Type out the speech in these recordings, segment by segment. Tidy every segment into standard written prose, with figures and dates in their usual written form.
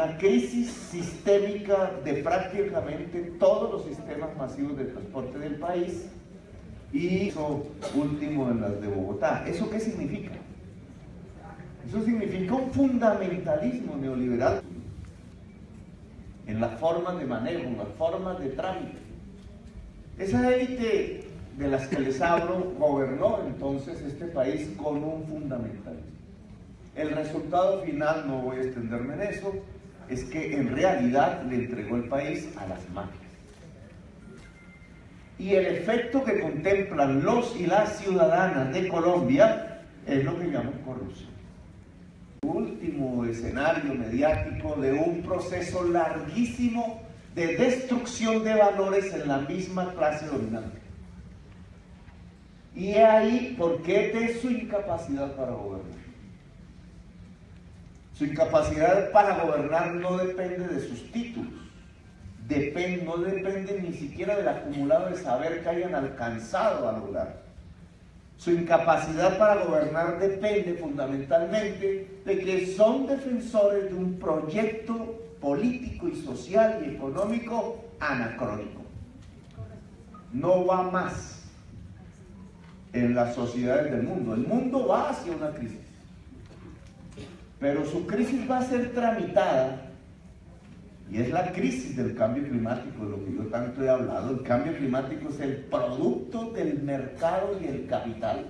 una crisis sistémica de prácticamente todos los sistemas masivos de transporte del país y eso último en las de Bogotá. ¿Eso qué significa? Eso significa un fundamentalismo neoliberal en las formas de manejo, en las formas de trámite. Esa élite de las que les hablo gobernó entonces este país con un fundamentalismo. El resultado final, no voy a extenderme en eso, es que en realidad le entregó el país a las máquinas. Y el efecto que contemplan los y las ciudadanas de Colombia es lo que llaman corrupción. Último escenario mediático de un proceso larguísimo de destrucción de valores en la misma clase dominante. Y ahí, ¿por qué de su incapacidad para gobernar? Su incapacidad para gobernar no depende de sus títulos, no depende ni siquiera del acumulado de saber que hayan alcanzado a lograr. Su incapacidad para gobernar depende fundamentalmente de que son defensores de un proyecto político y social y económico anacrónico. No va más en las sociedades del mundo. El mundo va hacia una crisis, pero su crisis va a ser tramitada, y es la crisis del cambio climático, de lo que yo tanto he hablado. El cambio climático es el producto del mercado y el capital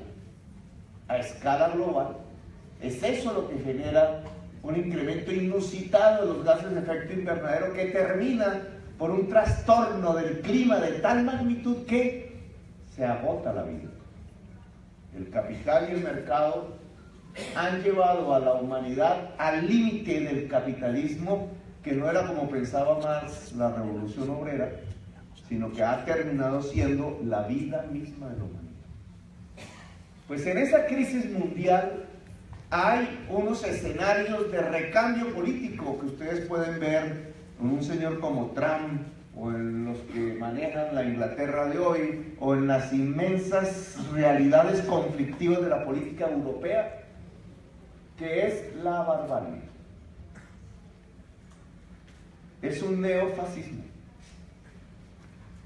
a escala global. Es eso lo que genera un incremento inusitado de los gases de efecto invernadero que termina por un trastorno del clima de tal magnitud que se agota la vida. El capital y el mercado han llevado a la humanidad al límite del capitalismo, que no era como pensaba Marx la revolución obrera, sino que ha terminado siendo la vida misma de la humanidad. Pues en esa crisis mundial hay unos escenarios de recambio político que ustedes pueden ver en un señor como Trump, o en los que manejan la Inglaterra de hoy, o en las inmensas realidades conflictivas de la política europea, que es la barbarie. Es un neofascismo.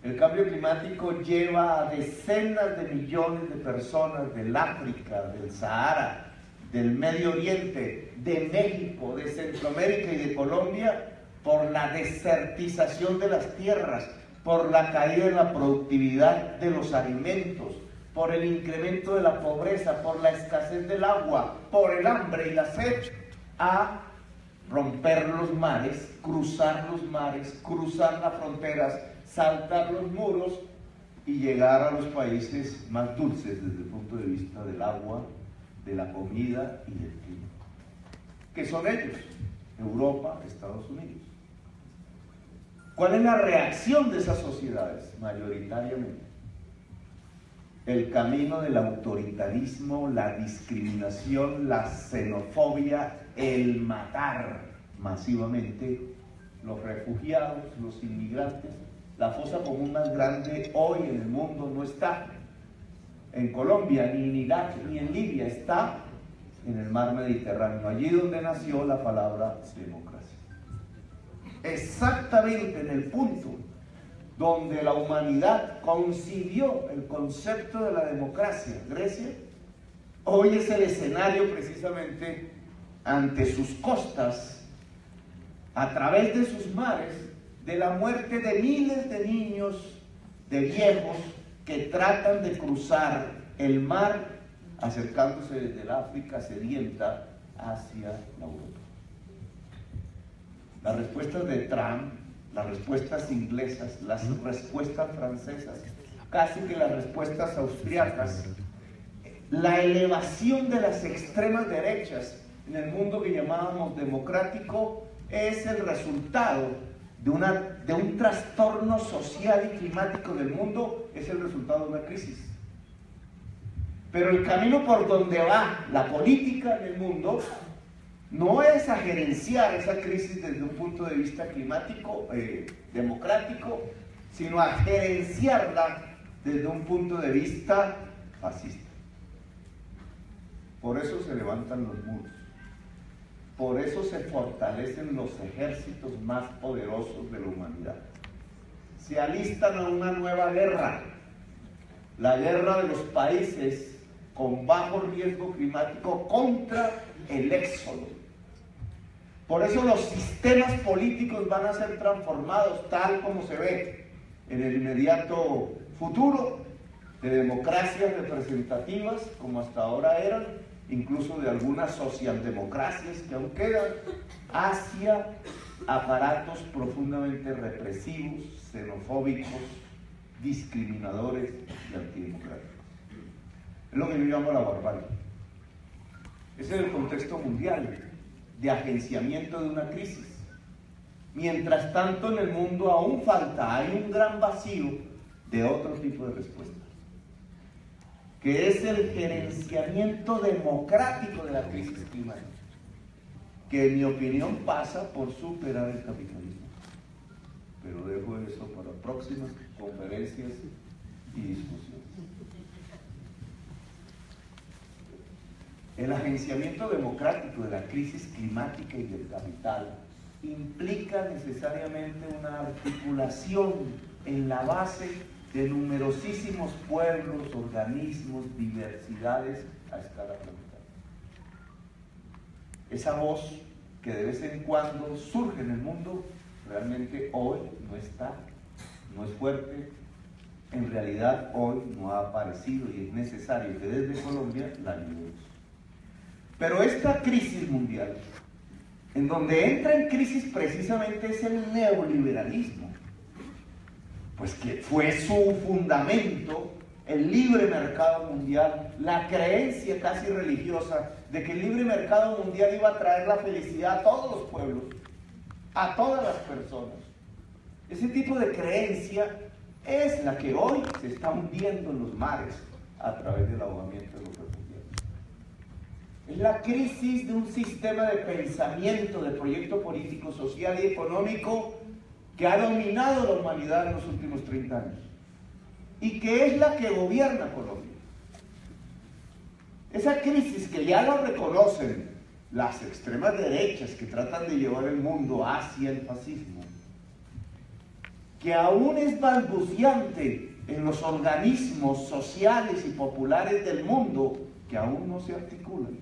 El cambio climático lleva a decenas de millones de personas del África, del Sahara, del Medio Oriente, de México, de Centroamérica y de Colombia, por la desertización de las tierras, por la caída en la productividad de los alimentos, por el incremento de la pobreza, por la escasez del agua, por el hambre y la sed, a romper los mares, cruzar las fronteras, saltar los muros y llegar a los países más dulces desde el punto de vista del agua, de la comida y del clima, que son ellos, Europa, Estados Unidos. ¿Cuál es la reacción de esas sociedades? Mayoritariamente el camino del autoritarismo, la discriminación, la xenofobia, el matar masivamente los refugiados, los inmigrantes. La fosa común más grande hoy en el mundo no está en Colombia, ni en Irak, ni en Libia, está en el mar Mediterráneo, allí donde nació la palabra democracia. Exactamente en el punto donde la humanidad concibió el concepto de la democracia, Grecia, hoy es el escenario precisamente ante sus costas, a través de sus mares, de la muerte de miles de niños, de viejos, que tratan de cruzar el mar, acercándose desde el África sedienta hacia la Europa. Las respuestas de Trump, las respuestas inglesas, las respuestas francesas, casi que las respuestas austriacas, la elevación de las extremas derechas en el mundo que llamábamos democrático es el resultado de un trastorno social y climático del mundo, es el resultado de una crisis. Pero el camino por donde va la política en el mundo no es a gerenciar esa crisis desde un punto de vista climático, democrático, sino a gerenciarla desde un punto de vista fascista. Por eso se levantan los muros. por eso se fortalecen los ejércitos más poderosos de la humanidad. Se alistan a una nueva guerra, la guerra de los países con bajo riesgo climático contra el éxodo. Por eso los sistemas políticos van a ser transformados tal como se ve en el inmediato futuro, de democracias representativas como hasta ahora eran, incluso de algunas socialdemocracias que aún quedan, hacia aparatos profundamente represivos, xenofóbicos, discriminadores y antidemocráticos. Es lo que yo llamo la barbarie. Ese es el contexto mundial de agenciamiento de una crisis. Mientras tanto, en el mundo aún falta, hay un gran vacío de otro tipo de respuesta, que es el gerenciamiento democrático de la crisis climática, que en mi opinión pasa por superar el capitalismo. Pero dejo eso para próximas conferencias y discusiones. El agenciamiento democrático de la crisis climática y del capital implica necesariamente una articulación en la base de numerosísimos pueblos, organismos, diversidades a escala planetaria. Esa voz que de vez en cuando surge en el mundo, realmente hoy no está, no es fuerte, en realidad hoy no ha aparecido y es necesario que desde Colombia la ayudemos. Pero esta crisis mundial, en donde entra en crisis precisamente es el neoliberalismo, pues que fue su fundamento, el libre mercado mundial, la creencia casi religiosa de que el libre mercado mundial iba a traer la felicidad a todos los pueblos, a todas las personas. Ese tipo de creencia es la que hoy se está hundiendo en los mares a través del ahogamiento de los refugiados. Es la crisis de un sistema de pensamiento, de proyecto político, social y económico que ha dominado la humanidad en los últimos 30 años y que es la que gobierna Colombia. Esa crisis que ya lo reconocen las extremas derechas que tratan de llevar el mundo hacia el fascismo, que aún es balbuciante en los organismos sociales y populares del mundo que aún no se articulan.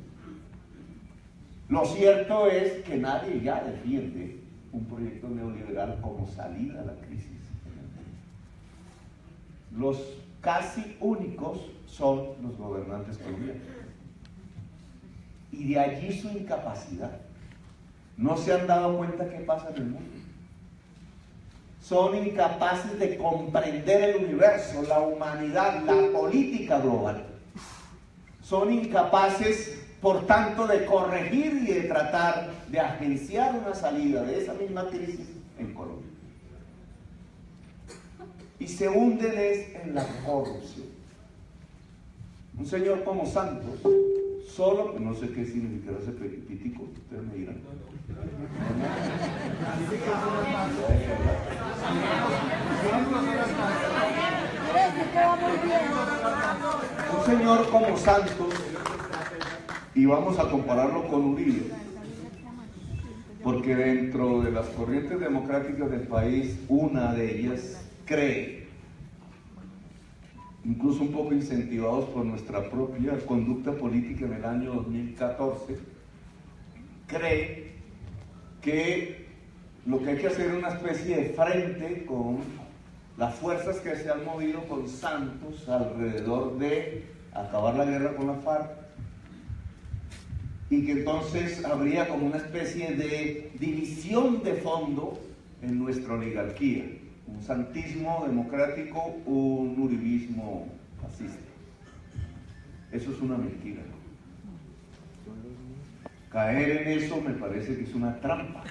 Lo cierto es que nadie ya defiende un proyecto neoliberal como salida a la crisis. Los casi únicos son los gobernantes colombianos. Y de allí su incapacidad. No se han dado cuenta qué pasa en el mundo. Son incapaces de comprender el universo, la humanidad, la política global. Son incapaces, por tanto, de corregir y de tratar de agenciar una salida de esa misma crisis en Colombia. Y se hunden en la corrupción. Un señor como Santos, solo, no sé qué significará ese pitico, ustedes me dirán. Un señor como Santos, y vamos a compararlo con Uribe, porque dentro de las corrientes democráticas del país, una de ellas cree, incluso un poco incentivados por nuestra propia conducta política en el año 2014, cree que lo que hay que hacer es una especie de frente con las fuerzas que se han movido con Santos alrededor de acabar la guerra con la FARC, y que entonces habría como una especie de división de fondo en nuestra oligarquía, un santismo democrático, un uribismo fascista. Eso es una mentira. Caer en eso me parece que es una trampa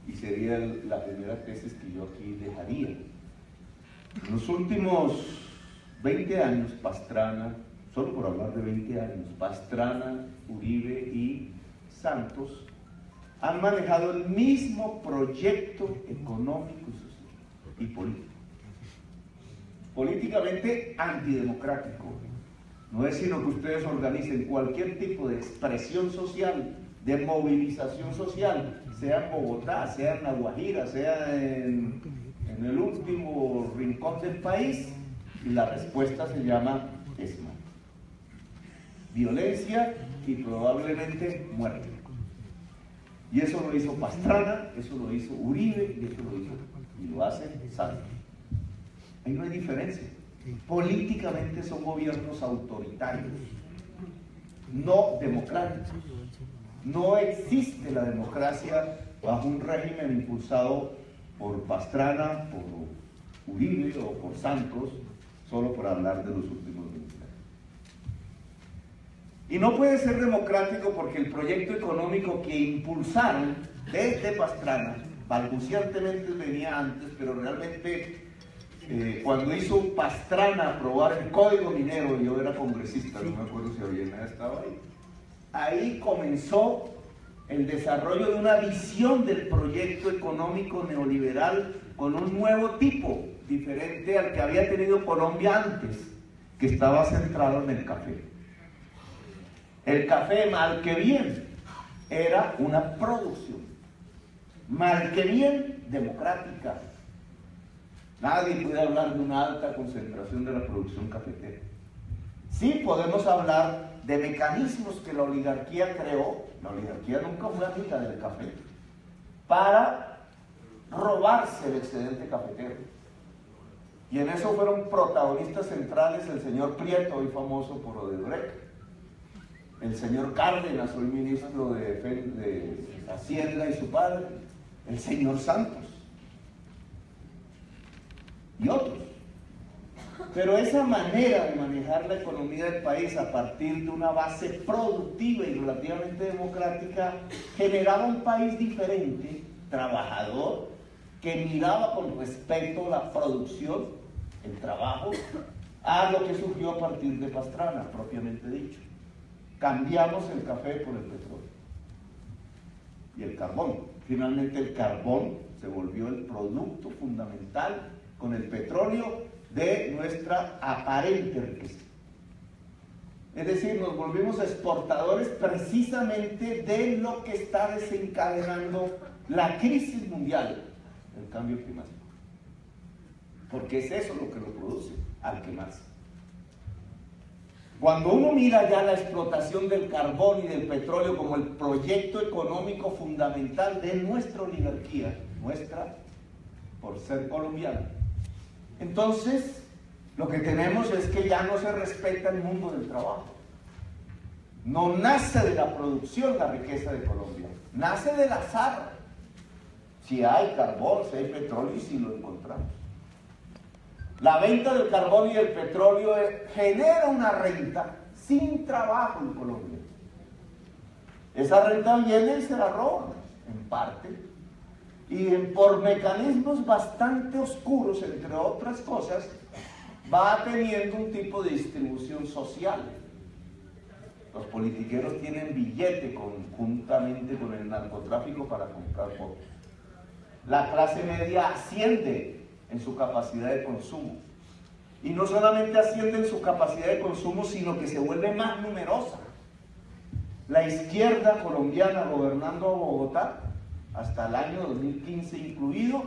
y sería la primera tesis que yo aquí dejaría. En los últimos 20 años, Pastrana, solo por hablar de 20 años, Pastrana, Uribe y Santos han manejado el mismo proyecto económico y social y político. Políticamente antidemocrático. No es sino que ustedes organicen cualquier tipo de expresión social de movilización social, sea en Bogotá, sea en La Guajira, sea en el último rincón del país, y la respuesta se llama ESMA. Violencia y probablemente muerte. Y eso lo hizo Pastrana, eso lo hizo Uribe, y eso lo hizo y lo hace Santos. Ahí no hay diferencia. Políticamente son gobiernos autoritarios, no democráticos. No existe la democracia bajo un régimen impulsado por Pastrana, por Uribe o por Santos, solo por hablar de los últimos 20 años. Y no puede ser democrático porque el proyecto económico que impulsaron desde Pastrana, balbuciantemente venía antes, pero realmente cuando hizo Pastrana aprobar el Código Minero, yo era congresista, no me acuerdo si había estado ahí, ahí comenzó el desarrollo de una visión del proyecto económico neoliberal con un nuevo tipo, diferente al que había tenido Colombia antes, que estaba centrado en el café. El café, mal que bien, era una producción, mal que bien, democrática. Nadie puede hablar de una alta concentración de la producción cafetera. Sí podemos hablar de mecanismos que la oligarquía creó, la oligarquía nunca fue amiga del café, para robarse el excedente cafetero. Y en eso fueron protagonistas centrales el señor Prieto, hoy famoso por Odebrecht, el señor Cárdenas, hoy ministro de Hacienda y su padre, el señor Santos y otros. Pero esa manera de manejar la economía del país a partir de una base productiva y relativamente democrática generaba un país diferente, trabajador, que miraba con respeto la producción, el trabajo, a lo que surgió a partir de Pastrana, propiamente dicho. Cambiamos el café por el petróleo y el carbón. Finalmente el carbón se volvió el producto fundamental con el petróleo de nuestra aparente riqueza. Es decir, nos volvimos exportadores precisamente de lo que está desencadenando la crisis mundial, el cambio climático. Porque es eso lo que lo produce, al quemarse. Cuando uno mira ya la explotación del carbón y del petróleo como el proyecto económico fundamental de nuestra oligarquía, nuestra por ser colombiana, entonces lo que tenemos es que ya no se respeta el mundo del trabajo. No nace de la producción la riqueza de Colombia, nace del azar. Si hay carbón, si hay petróleo y si lo encontramos. La venta del carbón y del petróleo genera una renta sin trabajo en Colombia. Esa renta viene y se la roban, en parte, y por mecanismos bastante oscuros, entre otras cosas, va teniendo un tipo de distribución social. Los politiqueros tienen billete conjuntamente con el narcotráfico para comprar votos. La clase media asciende en su capacidad de consumo. Y no solamente asciende en su capacidad de consumo, sino que se vuelve más numerosa. La izquierda colombiana gobernando a Bogotá, hasta el año 2015 incluido,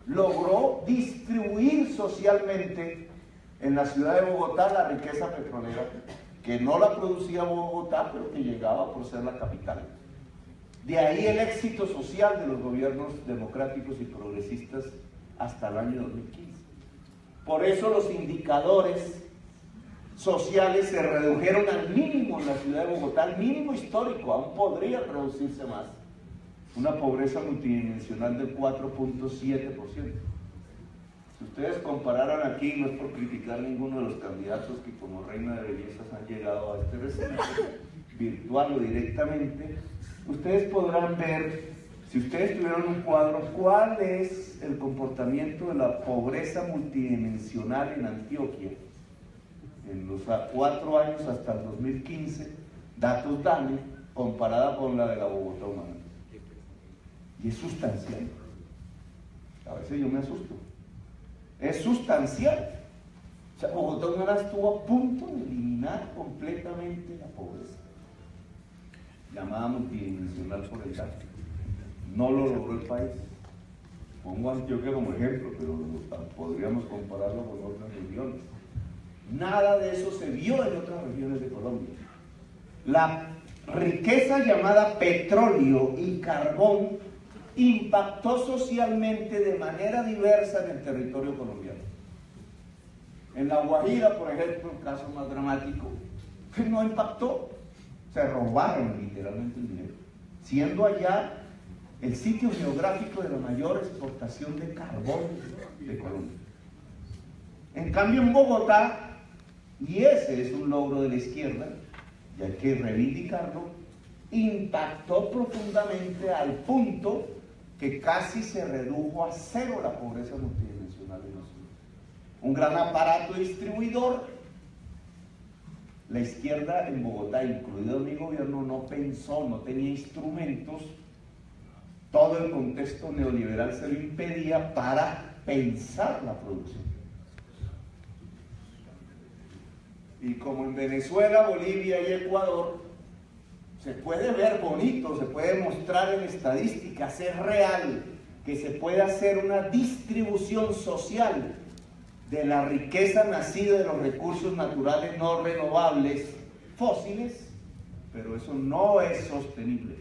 logró distribuir socialmente en la ciudad de Bogotá la riqueza petrolera, que no la producía Bogotá, pero que llegaba por ser la capital. De ahí el éxito social de los gobiernos democráticos y progresistas hasta el año 2015. Por eso los indicadores sociales se redujeron al mínimo en la ciudad de Bogotá, al mínimo histórico, aún podría reducirse más. Una pobreza multidimensional del 4.7%. Si ustedes compararan aquí, no es por criticar ninguno de los candidatos que como reina de bellezas han llegado a este recinto, virtual o directamente, ustedes podrán ver, si ustedes tuvieran un cuadro, cuál es el comportamiento de la pobreza multidimensional en Antioquia en los 4 años hasta el 2015, datos DANE, comparada con la de la Bogotá humana. Y es sustancial. A veces yo me asusto. Es sustancial. O sea, Bogotá humana estuvo a punto de eliminar completamente la pobreza. llamada multidimensional por el gasto. No lo logró el país. Pongo Antioquia como ejemplo, pero podríamos compararlo con otras regiones. Nada de eso se vio en otras regiones de Colombia. La riqueza llamada petróleo y carbón impactó socialmente de manera diversa en el territorio colombiano. En La Guajira, por ejemplo, el caso más dramático, no impactó. Se robaron literalmente el dinero, siendo allá el sitio geográfico de la mayor exportación de carbón de Colombia. En cambio, en Bogotá, y ese es un logro de la izquierda, y hay que reivindicarlo, impactó profundamente al punto que casi se redujo a cero la pobreza multidimensional en la ciudad. Un gran aparato distribuidor. La izquierda en Bogotá, incluido mi gobierno, no pensó, no tenía instrumentos. Todo el contexto neoliberal se lo impedía para pensar la producción. Y como en Venezuela, Bolivia y Ecuador, se puede ver bonito, se puede mostrar en estadísticas, es real que se puede hacer una distribución social de la riqueza nacida de los recursos naturales no renovables fósiles, pero eso no es sostenible.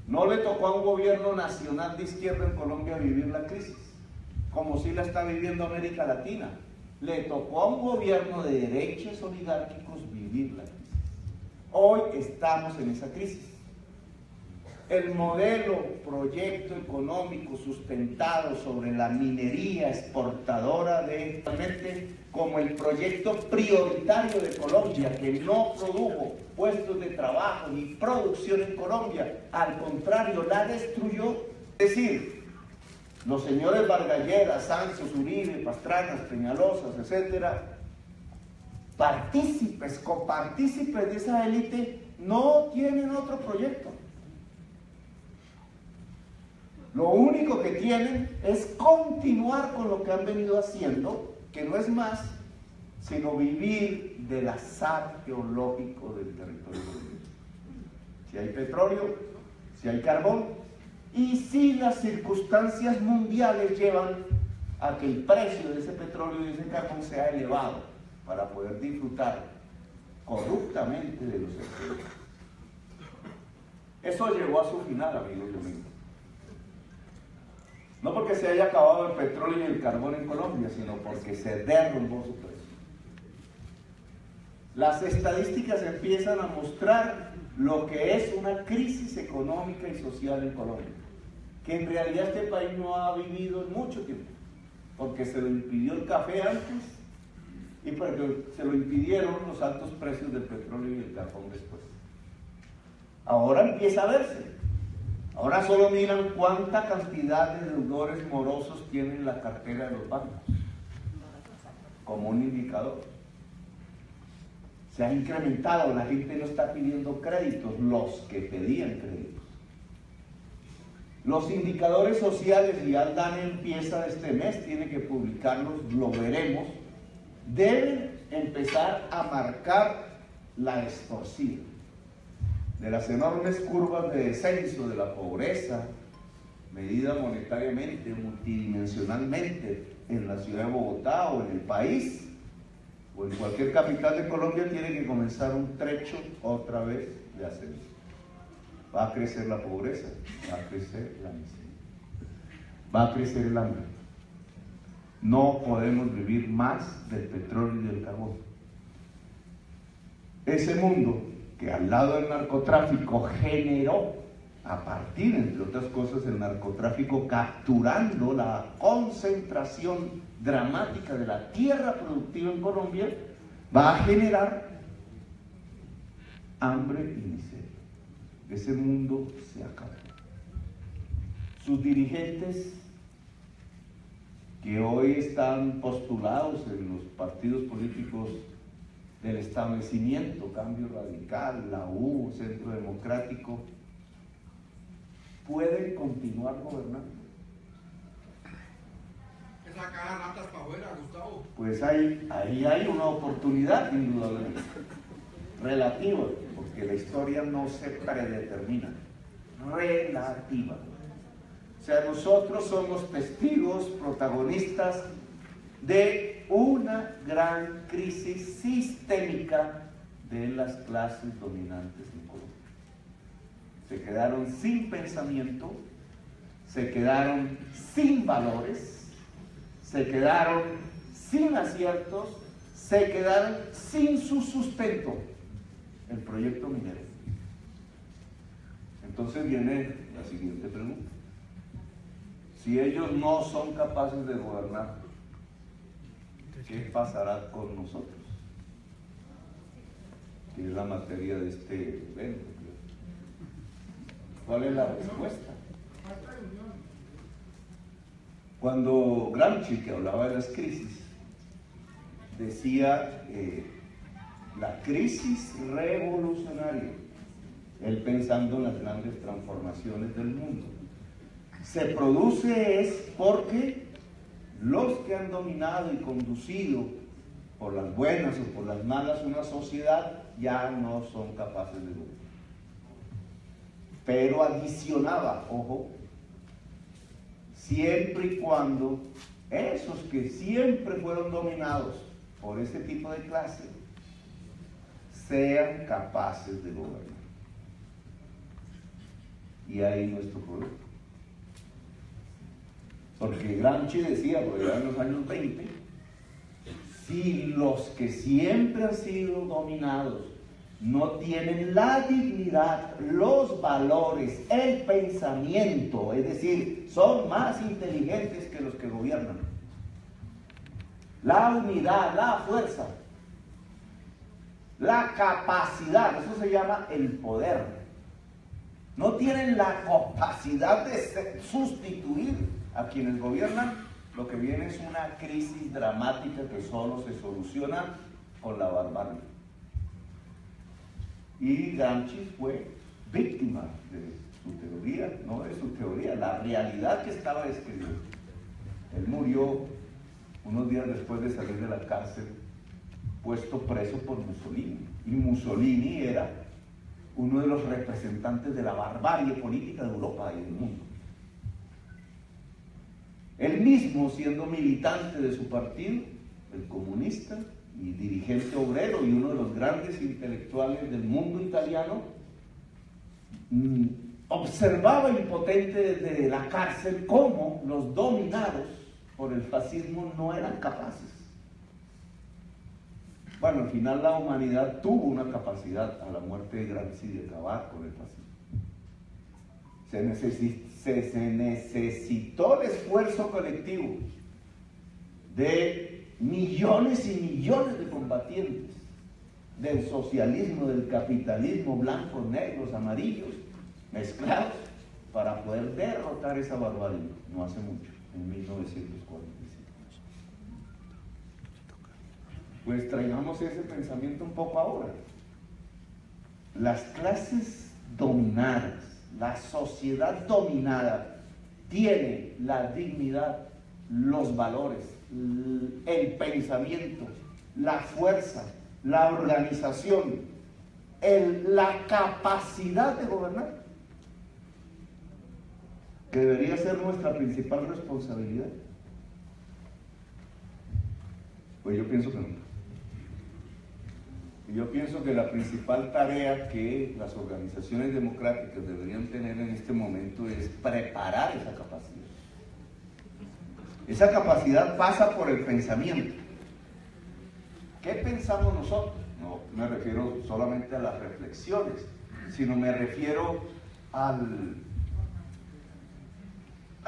No le tocó a un gobierno nacional de izquierda en Colombia vivir la crisis, como si la está viviendo América Latina. Le tocó a un gobierno de derechos oligárquicos vivir la crisis. Hoy estamos en esa crisis. El modelo, proyecto económico sustentado sobre la minería exportadora de, realmente como el proyecto prioritario de Colombia, que no produjo puestos de trabajo ni producción en Colombia, al contrario, la destruyó. Es decir, los señores Vargas Lleras, Santos, Uribe, Pastrana, Peñalosas, etcétera, partícipes, copartícipes de esa élite, no tienen otro proyecto. Lo único que tienen es continuar con lo que han venido haciendo, que no es más sino vivir del azar geológico del territorio colombiano. Si hay petróleo, si hay carbón, y si las circunstancias mundiales llevan a que el precio de ese petróleo y de ese carbón sea elevado para poder disfrutar corruptamente de los excesos. Eso llegó a su final, amigos y amigas. No porque se haya acabado el petróleo y el carbón en Colombia, sino porque se derrumbó su precio. Las estadísticas empiezan a mostrar lo que es una crisis económica y social en Colombia, que en realidad este país no ha vivido en mucho tiempo, porque se lo impidió el café antes y porque se lo impidieron los altos precios del petróleo y el carbón después. Ahora empieza a verse. Ahora solo miran cuánta cantidad de deudores morosos tienen la cartera de los bancos, como un indicador. Se ha incrementado, la gente no está pidiendo créditos, los que pedían créditos. Los indicadores sociales, y Aldana empieza este mes, tiene que publicarlos, lo veremos, deben empezar a marcar la extorsión de las enormes curvas de descenso de la pobreza, medida monetariamente, multidimensionalmente, en la ciudad de Bogotá o en el país, o en cualquier capital de Colombia, tiene que comenzar un trecho otra vez de ascenso. Va a crecer la pobreza, va a crecer la miseria, va a crecer el hambre. No podemos vivir más del petróleo y del carbón. Ese mundo que al lado del narcotráfico generó, a partir, entre otras cosas, el narcotráfico capturando la concentración dramática de la tierra productiva en Colombia, va a generar hambre y miseria. Ese mundo se acabó. Sus dirigentes, que hoy están postulados en los partidos políticos del establecimiento, Cambio Radical, la U, Centro Democrático, pueden continuar gobernando. Esa caja ratas para afuera, Gustavo. Pues ahí hay una oportunidad, indudablemente, relativa, porque porque la historia no se predetermina, relativa. O sea, nosotros somos testigos, protagonistas de una gran crisis sistémica de las clases dominantes en Colombia. Se quedaron sin pensamiento, se quedaron sin valores, se quedaron sin aciertos, se quedaron sin su sustento, el proyecto minero. Entonces viene la siguiente pregunta. Si ellos no son capaces de gobernar, ¿qué pasará con nosotros? Que es la materia de este evento. ¿Cuál es la respuesta? Cuando Gramsci, que hablaba de las crisis, decía la crisis revolucionaria, él pensando en las grandes transformaciones del mundo, se produce es porque los que han dominado y conducido por las buenas o por las malas una sociedad ya no son capaces de gobernar. Pero adicionaba, ojo, siempre y cuando esos que siempre fueron dominados por ese tipo de clase sean capaces de gobernar. Y ahí nuestro problema. Porque Gramsci decía, por allá en los años 20, si los que siempre han sido dominados no tienen la dignidad, los valores, el pensamiento, es decir, son más inteligentes que los que gobiernan, la unidad, la fuerza, la capacidad, eso se llama el poder, no tienen la capacidad de sustituir a quienes gobiernan, lo que viene es una crisis dramática que solo se soluciona con la barbarie. Y Gramsci fue víctima de su teoría, no de su teoría, la realidad que estaba describiendo. Él murió unos días después de salir de la cárcel, puesto preso por Mussolini. Y Mussolini era uno de los representantes de la barbarie política de Europa y del mundo. Él mismo, siendo militante de su partido, el comunista, y dirigente obrero y uno de los grandes intelectuales del mundo italiano, observaba impotente desde la cárcel cómo los dominados por el fascismo no eran capaces. Bueno, al final la humanidad tuvo una capacidad a la muerte de Gramsci de acabar con el fascismo. Se necesitó el esfuerzo colectivo de millones y millones de combatientes del socialismo, del capitalismo, blancos, negros, amarillos, mezclados, para poder derrotar esa barbarie, no hace mucho, en 1945. Pues traigamos ese pensamiento un poco ahora. Las clases dominadas, la sociedad dominada, tiene la dignidad, los valores, el pensamiento, la fuerza, la organización, la capacidad de gobernar, que debería ser nuestra principal responsabilidad. Pues yo pienso que no. Y yo pienso que la principal tarea que las organizaciones democráticas deberían tener en este momento es preparar esa capacidad. Esa capacidad pasa por el pensamiento. ¿Qué pensamos nosotros? No me refiero solamente a las reflexiones, sino me refiero a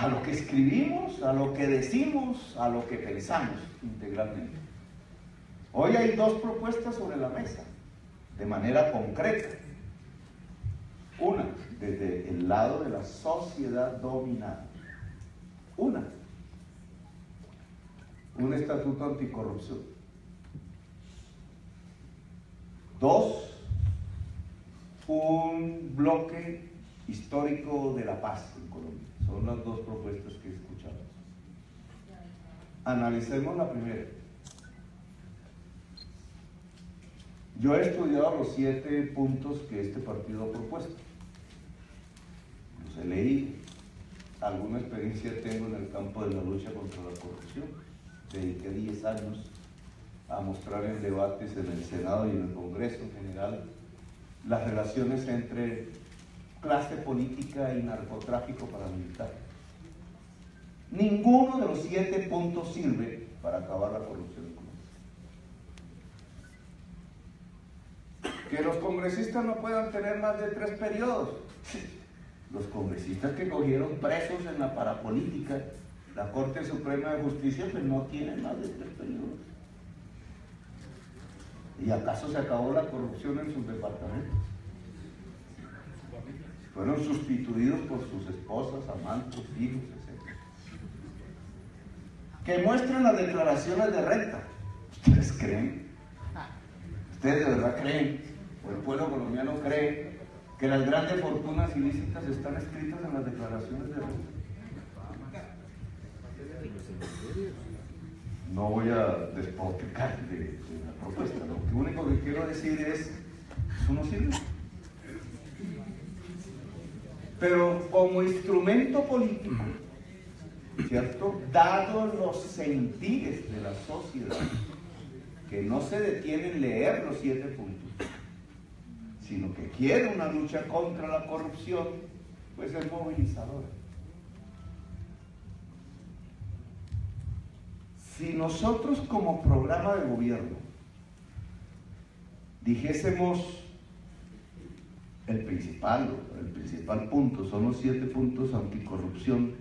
lo que escribimos, a lo que decimos, a lo que pensamos integralmente. Hoy hay dos propuestas sobre la mesa, de manera concreta. Una, desde el lado de la sociedad dominada. Un estatuto anticorrupción. 2, un bloque histórico de la paz en Colombia. Son las dos propuestas que escuchamos. Analicemos la primera. Yo he estudiado los 7 puntos que este partido ha propuesto. Los he leído. Alguna experiencia tengo en el campo de la lucha contra la corrupción. Dediqué 10 años a mostrar en debates en el Senado y en el Congreso en general las relaciones entre clase política y narcotráfico paramilitar. Ninguno de los 7 puntos sirve para acabar la corrupción económica. Que los congresistas no puedan tener más de 3 periodos. Los congresistas que cogieron presos en la parapolítica, la Corte Suprema de Justicia, pues no tienen más de 3 periodos. ¿Y acaso se acabó la corrupción en sus departamentos? Fueron sustituidos por sus esposas, amantes, hijos, etc. Que muestren las declaraciones de renta. ¿Ustedes creen? ¿Ustedes de verdad creen? ¿O el pueblo colombiano cree que las grandes fortunas ilícitas están escritas en las declaraciones de renta? No voy a despotricar de la propuesta. Lo único que quiero decir es, eso no sirve. Pero como instrumento político, ¿cierto? Dado los sentires de la sociedad, que no se detiene en leer los 7 puntos, sino que quiere una lucha contra la corrupción, pues es movilizadora. Si nosotros como programa de gobierno dijésemos el principal punto son los 7 puntos anticorrupción,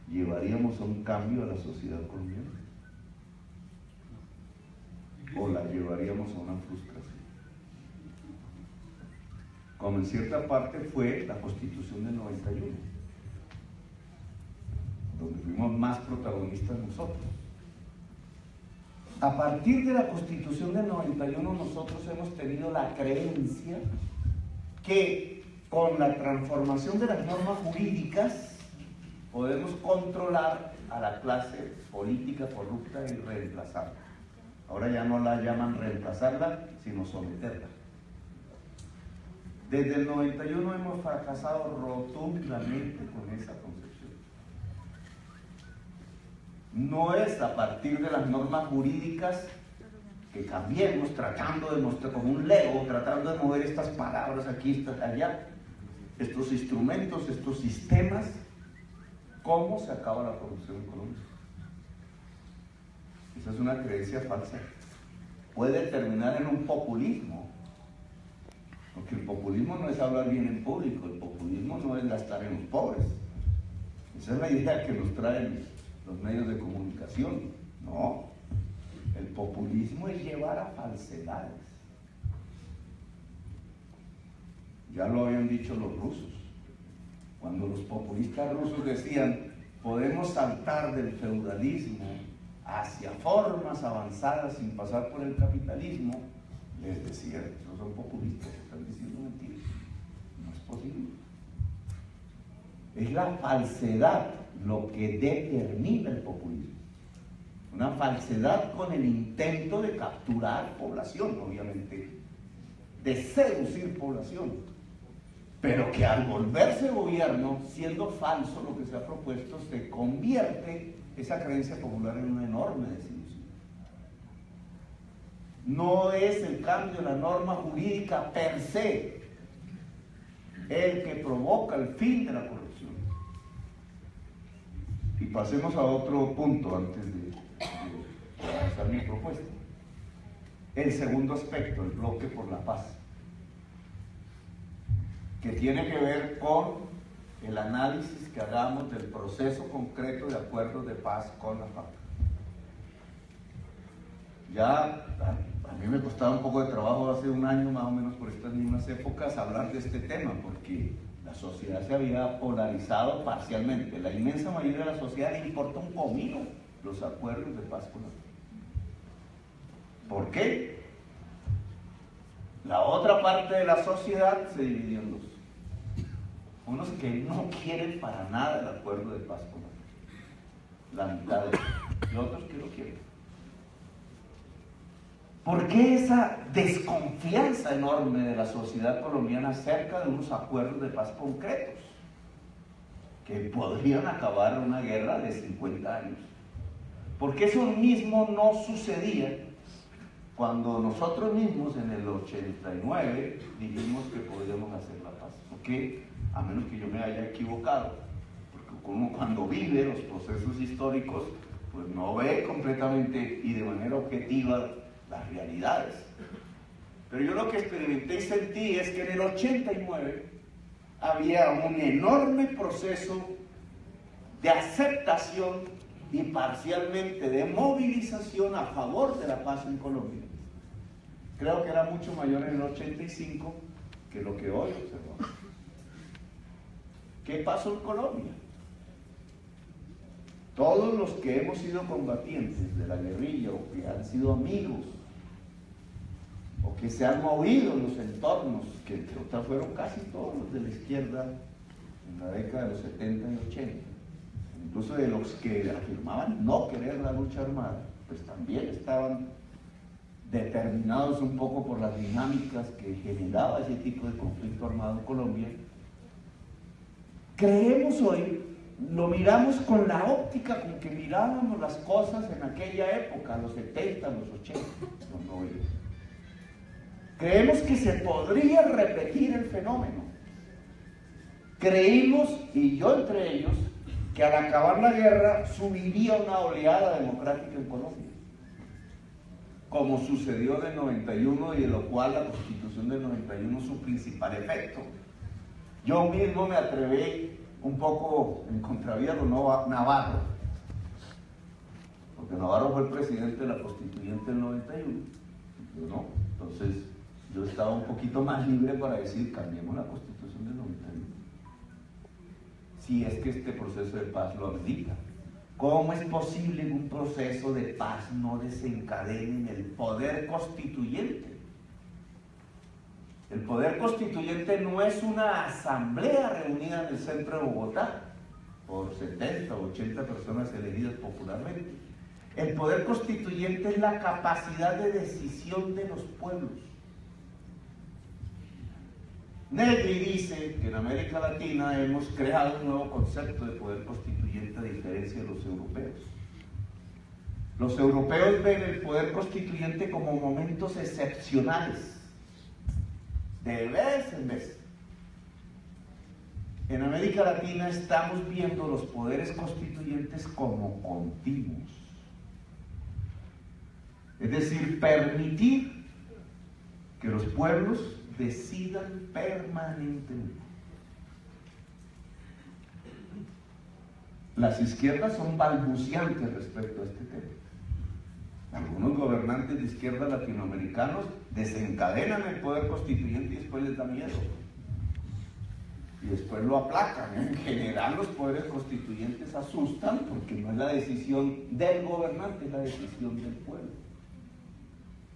¿llevaríamos a un cambio a la sociedad colombiana? ¿O la llevaríamos a una frustración? Como en cierta parte fue la Constitución del 91, donde fuimos más protagonistas nosotros. A partir de la Constitución del 91 nosotros hemos tenido la creencia que con la transformación de las normas jurídicas podemos controlar a la clase política corrupta y reemplazarla. Ahora ya no la llaman reemplazarla, sino someterla. Desde el 91 hemos fracasado rotundamente con esa concepción. No es a partir de las normas jurídicas que cambiemos tratando de mostrar como un Lego, tratando de mover estas palabras aquí, estas allá, estos instrumentos, estos sistemas, cómo se acaba la corrupción económica. Esa es una creencia falsa. Puede terminar en un populismo, porque el populismo no es hablar bien en público, el populismo no es gastar en los pobres. Esa es la idea que nos traen los medios de comunicación. No, el populismo es llevar a falsedades. Ya lo habían dicho los rusos. Cuando los populistas rusos decían, podemos saltar del feudalismo hacia formas avanzadas sin pasar por el capitalismo, les decía, esos son populistas, están diciendo mentiras. No es posible. Es la falsedad lo que determina el populismo. Una falsedad con el intento de capturar población, obviamente, de seducir población, pero que al volverse gobierno, siendo falso lo que se ha propuesto, se convierte esa creencia popular en una enorme desilusión. No es el cambio de la norma jurídica per se el que provoca el fin de la corrupción. Y pasemos a otro punto antes de avanzar mi propuesta. El segundo aspecto, el bloque por la paz, que tiene que ver con el análisis que hagamos del proceso concreto de acuerdos de paz con la FARC. Ya a mí me costaba un poco de trabajo hace un año más o menos por estas mismas épocas hablar de este tema, porque la sociedad se había polarizado parcialmente. La inmensa mayoría de la sociedad le importa un comino los acuerdos de paz con la FARC. ¿Por qué? La otra parte de la sociedad se dividió en dos. Unos que no quieren para nada el acuerdo de paz con la mitad de ellos, y otros que lo quieren. ¿Por qué esa desconfianza enorme de la sociedad colombiana acerca de unos acuerdos de paz concretos que podrían acabar una guerra de 50 años? ¿Por qué eso mismo no sucedía cuando nosotros mismos en el 89 dijimos que podíamos hacer la paz? Porque, a menos que yo me haya equivocado, porque uno cuando vive los procesos históricos, pues no ve completamente y de manera objetiva las realidades. Pero yo lo que experimenté y sentí es que en el 89 había un enorme proceso de aceptación y parcialmente de movilización a favor de la paz en Colombia. Creo que era mucho mayor en el 85 que lo que hoy observamos. ¿Qué pasó en Colombia? Todos los que hemos sido combatientes de la guerrilla o que han sido amigos o que se han movido en los entornos, que entre otras fueron casi todos los de la izquierda en la década de los 70 y 80, incluso de los que afirmaban no querer la lucha armada, pues también estaban determinados un poco por las dinámicas que generaba ese tipo de conflicto armado en Colombia. Creemos hoy, lo miramos con la óptica con que mirábamos las cosas en aquella época, los 70, los 80, los 90. Creemos que se podría repetir el fenómeno. Creímos, y yo entre ellos, que al acabar la guerra subiría una oleada democrática en Colombia, como sucedió en el 91 y de lo cual la Constitución del 91 su principal efecto. Yo mismo me atreví un poco en contravía con Navarro, porque Navarro fue el presidente de la Constituyente del 91, yo no. Entonces yo estaba un poquito más libre para decir, cambiemos la Constitución del 91, si es que este proceso de paz lo amerita. ¿Cómo es posible que un proceso de paz no desencadene en el poder constituyente? El poder constituyente no es una asamblea reunida en el centro de Bogotá por 70 o 80 personas elegidas popularmente. El poder constituyente es la capacidad de decisión de los pueblos. Negri dice que en América Latina hemos creado un nuevo concepto de poder constituyente a diferencia de los europeos. Los europeos ven el poder constituyente como momentos excepcionales, de vez en vez. En América Latina estamos viendo los poderes constituyentes como continuos. Es decir, permitir que los pueblos decidan permanentemente. Las izquierdas son balbuciantes respecto a este tema. Algunos gobernantes de izquierda latinoamericanos desencadenan el poder constituyente y después les da miedo. Y después lo aplacan. En general los poderes constituyentes asustan porque no es la decisión del gobernante, es la decisión del pueblo.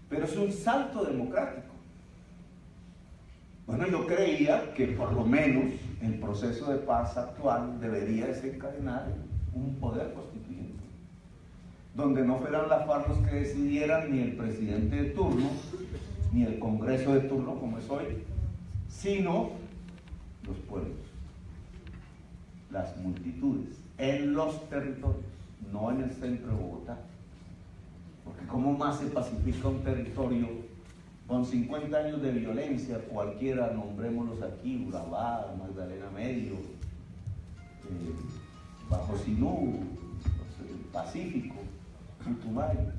Pero es un salto democrático. Bueno, yo creía que por lo menos el proceso de paz actual debería desencadenar un poder constituyente, donde no fueran las FARC los que decidieran, ni el presidente de turno, ni el Congreso de turno como es hoy, sino los pueblos, las multitudes, en los territorios, no en el centro de Bogotá. Porque ¿cómo más se pacifica un territorio con 50 años de violencia? Cualquiera, nombrémoslos aquí: Urabá, Magdalena Medio, Bajo Sinú, Pacífico, Putumayo,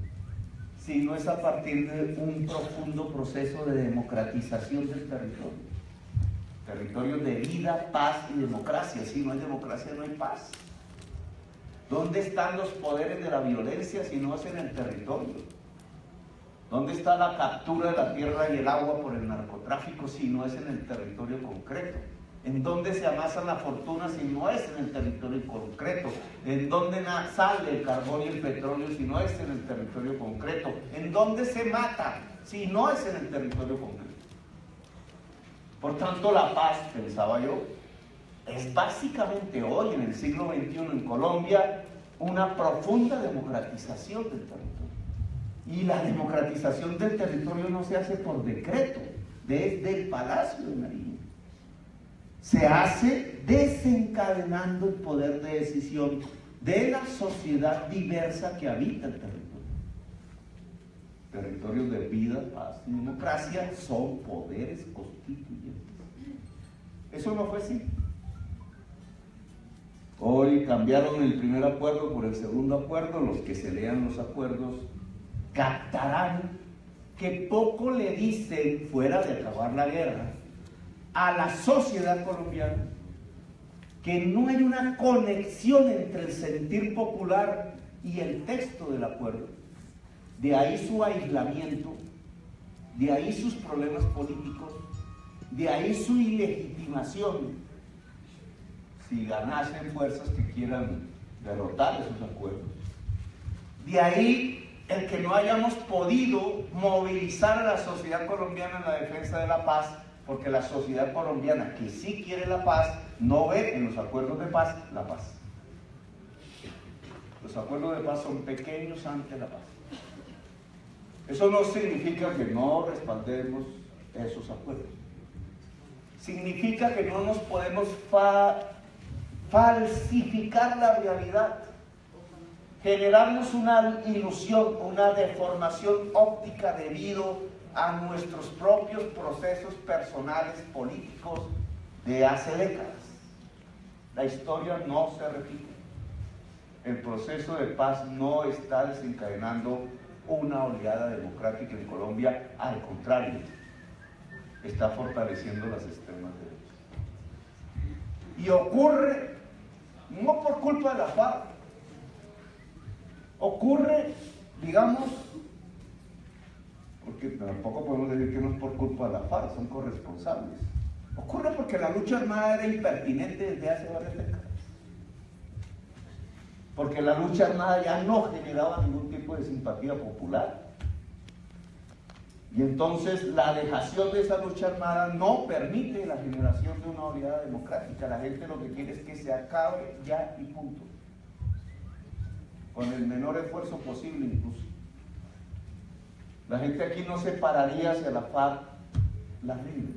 si no es a partir de un profundo proceso de democratización del territorio. Territorios de vida, paz y democracia. Si no hay democracia, no hay paz. ¿Dónde están los poderes de la violencia si no es en el territorio? ¿Dónde está la captura de la tierra y el agua por el narcotráfico si no es en el territorio concreto? ¿En dónde se amasan las fortunas si no es en el territorio concreto? ¿En dónde sale el carbón y el petróleo si no es en el territorio concreto? ¿En dónde se mata si no es en el territorio concreto? Por tanto, la paz, pensaba yo, es básicamente hoy, en el siglo XXI en Colombia, una profunda democratización del territorio. Y la democratización del territorio no se hace por decreto, desde el Palacio de Nariño. Se hace desencadenando el poder de decisión de la sociedad diversa que habita el territorio. Territorios de vida, paz y democracia son poderes constituyentes. Eso no fue así. Hoy cambiaron el primer acuerdo por el segundo acuerdo. Los que se lean los acuerdos captarán que poco le dicen, fuera de acabar la guerra, a la sociedad colombiana, que no hay una conexión entre el sentir popular y el texto del acuerdo. De ahí su aislamiento, de ahí sus problemas políticos, de ahí su ilegitimación, si ganasen fuerzas que quieran derrotar esos acuerdos. De ahí el que no hayamos podido movilizar a la sociedad colombiana en la defensa de la paz, porque la sociedad colombiana que sí quiere la paz, no ve en los acuerdos de paz la paz. Los acuerdos de paz son pequeños ante la paz. Eso no significa que no respaldemos esos acuerdos. Significa que no nos podemos falsificar la realidad, generarnos una ilusión, una deformación óptica debido a nuestros propios procesos personales políticos de hace décadas. La historia no se repite. El proceso de paz no está desencadenando una oleada democrática en Colombia, al contrario, está fortaleciendo las extremas derechas. Y ocurre no por culpa de la FARC, ocurre, digamos, porque tampoco podemos decir que no es por culpa de la FARC, son corresponsables. Ocurre porque la lucha armada era impertinente desde hace varias décadas. Porque la lucha armada ya no generaba ningún tipo de simpatía popular. Y entonces la dejación de esa lucha armada no permite la generación de una oleada democrática. La gente lo que quiere es que se acabe ya y punto. Con el menor esfuerzo posible incluso. La gente aquí no se pararía hacia la FARC, la libre.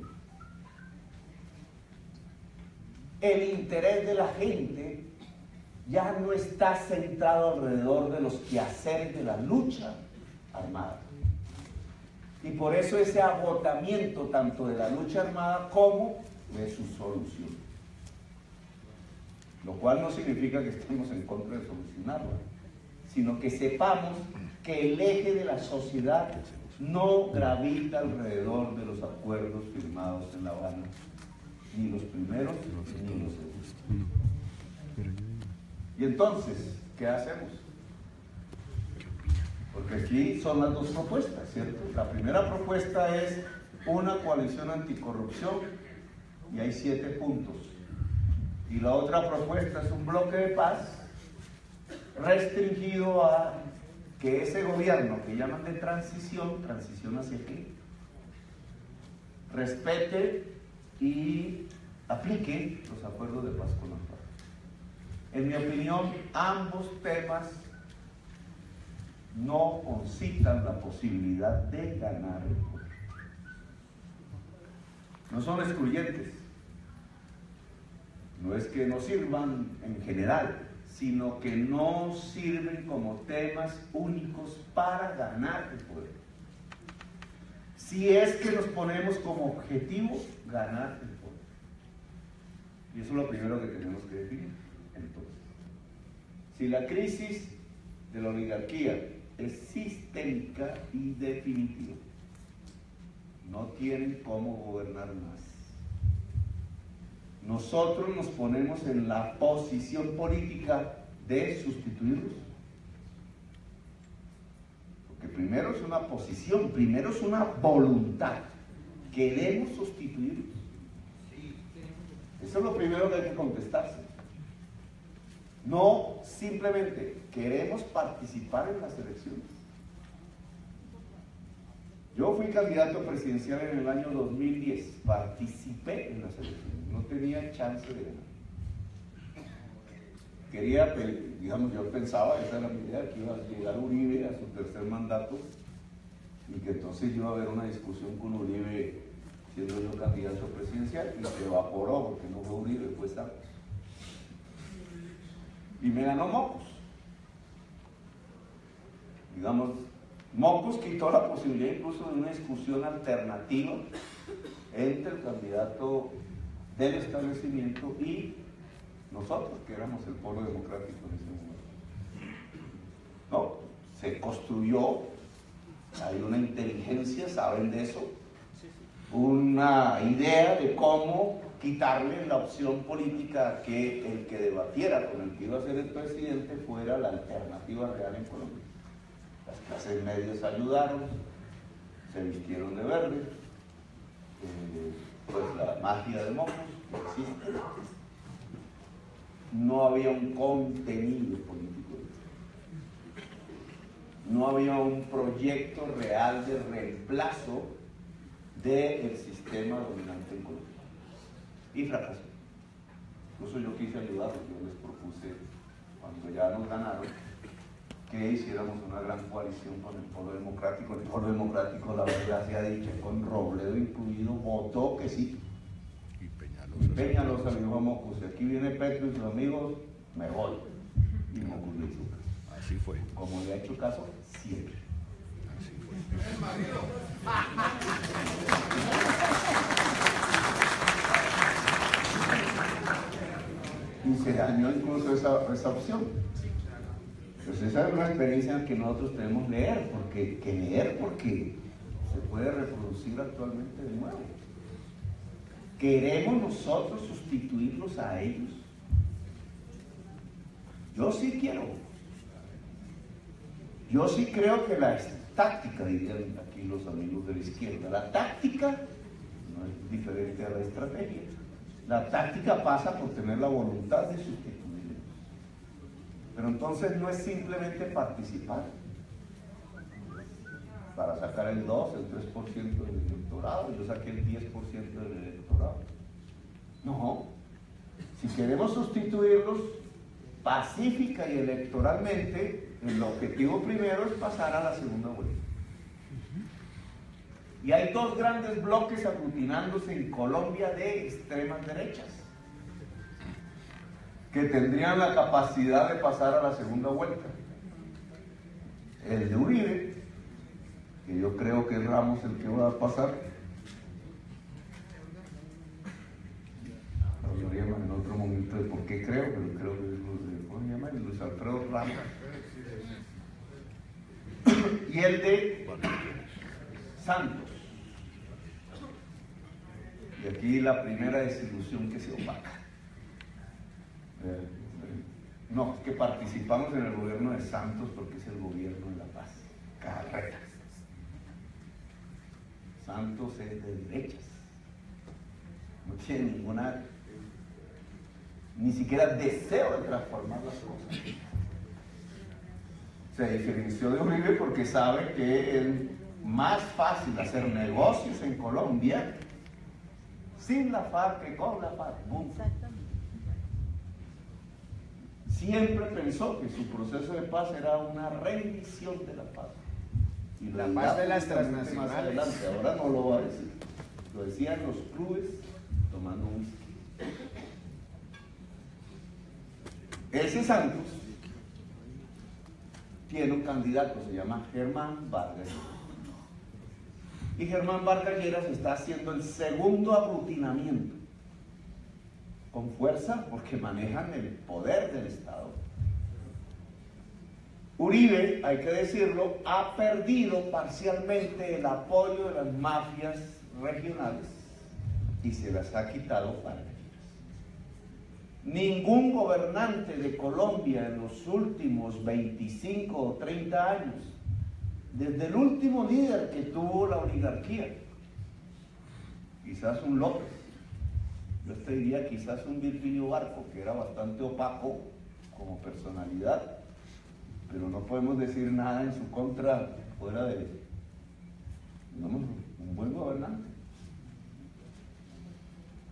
El interés de la gente ya no está centrado alrededor de los quehaceres de la lucha armada. Y por eso ese agotamiento tanto de la lucha armada como de su solución. Lo cual no significa que estemos en contra de solucionarla, sino que sepamos que el eje de la sociedad no gravita alrededor de los acuerdos firmados en La Habana, ni los primeros ni los segundos. Y entonces, ¿qué hacemos? Porque aquí son las dos propuestas, ¿cierto? La primera propuesta es una coalición anticorrupción y hay 7 puntos. Y la otra propuesta es un bloque de paz restringido a que ese gobierno que llaman de transición, ¿transición hacia qué? Respete y aplique los acuerdos de paz con la FARC. En mi opinión, ambos temas no concitan la posibilidad de ganar el poder. No son excluyentes. No es que no sirvan en general, sino que no sirven como temas únicos para ganar el poder. Si es que nos ponemos como objetivo ganar el poder. Y eso es lo primero que tenemos que definir. Entonces, si la crisis de la oligarquía es sistémica y definitiva, no tienen cómo gobernar más. Nosotros nos ponemos en la posición política de sustituirlos. Porque primero es una posición, primero es una voluntad. Queremos sustituirlos. Eso es lo primero que hay que contestarse. No simplemente queremos participar en las elecciones. Yo fui candidato presidencial en el año 2010, participé en las elecciones, no tenía chance de ganar. quería, digamos, yo pensaba, esa era mi idea, que iba a llegar Uribe a su tercer mandato y que entonces iba a haber una discusión con Uribe siendo yo candidato presidencial, y se evaporó porque no fue Uribe, fue Santos. Y me ganó Mocos. Digamos, Mocos quitó la posibilidad incluso de una discusión alternativa entre el candidato del establecimiento y nosotros, que éramos el Polo Democrático en ese momento. No, se construyó, hay una inteligencia, saben de eso, una idea de cómo quitarle la opción política que el que debatiera con el que iba a ser el presidente fuera la alternativa real en Colombia. Las clases medias ayudaron, se vistieron de verde, pues la magia de Mocos existe. No había un contenido político, no había un proyecto real de reemplazo del sistema dominante en Colombia, y fracasó. Incluso yo quise ayudarlos, yo les propuse, cuando ya nos ganaron, que hiciéramos una gran coalición con el Polo Democrático. El Polo Democrático, la verdad sea dicha, con Robledo incluido, votó que sí. Y Peñalosa le dijo a Mocos: si aquí viene Petro y sus amigos, me voy. Y Mocos le hizo caso. Así fue. Como le ha hecho caso siempre. Así fue. El marido. Y se dañó incluso esa opción. Pues esa es una experiencia que nosotros tenemos que leer porque se puede reproducir actualmente de nuevo. ¿Queremos nosotros sustituirlos a ellos? Yo sí quiero. Yo sí creo que la táctica, dirían aquí los amigos de la izquierda, la táctica no es diferente a la estrategia. La táctica pasa por tener la voluntad de sustituirlos. Pero entonces no es simplemente participar para sacar el 2, el 3% del electorado. Yo saqué el 10% del electorado. No. Si queremos sustituirlos pacífica y electoralmente, el objetivo primero es pasar a la segunda vuelta. Y hay dos grandes bloques aglutinándose en Colombia de extremas derechas, que tendrían la capacidad de pasar a la segunda vuelta. El de Uribe, que yo creo que es Ramos el que va a pasar. Hablaríamos en otro momento de por qué creo, pero creo que es ¿cómo se llama? Luis Alfredo Ramos. Y el de Santos. Y aquí la primera desilusión que se opaca. No, es que participamos en el gobierno de Santos porque es el gobierno de la paz. Carrera. Santos es de derechas. No tiene ninguna, ni siquiera deseo de transformar las cosas. Se diferenció de Uribe porque sabe que es más fácil hacer negocios en Colombia sin la FARC que con la FARC. Siempre pensó que su proceso de paz era una rendición de la paz. Y la paz de las transnacionales. Más transnacionales. adelante, ahora no lo va a decir. Lo decían los clubes tomando whisky. Ese Santos tiene un candidato, se llama Germán Vargas. Y Germán Vargas Lleras está haciendo el segundo aglutinamiento con fuerza porque manejan el poder del Estado. Uribe, hay que decirlo, ha perdido parcialmente el apoyo de las mafias regionales y se las ha quitado para ellas. Ningún gobernante de Colombia en los últimos 25 o 30 años, desde el último líder que tuvo la oligarquía, quizás un López, yo te diría quizás un Virgilio Barco, que era bastante opaco como personalidad, pero no podemos decir nada en su contra fuera de, digamos, un buen gobernante,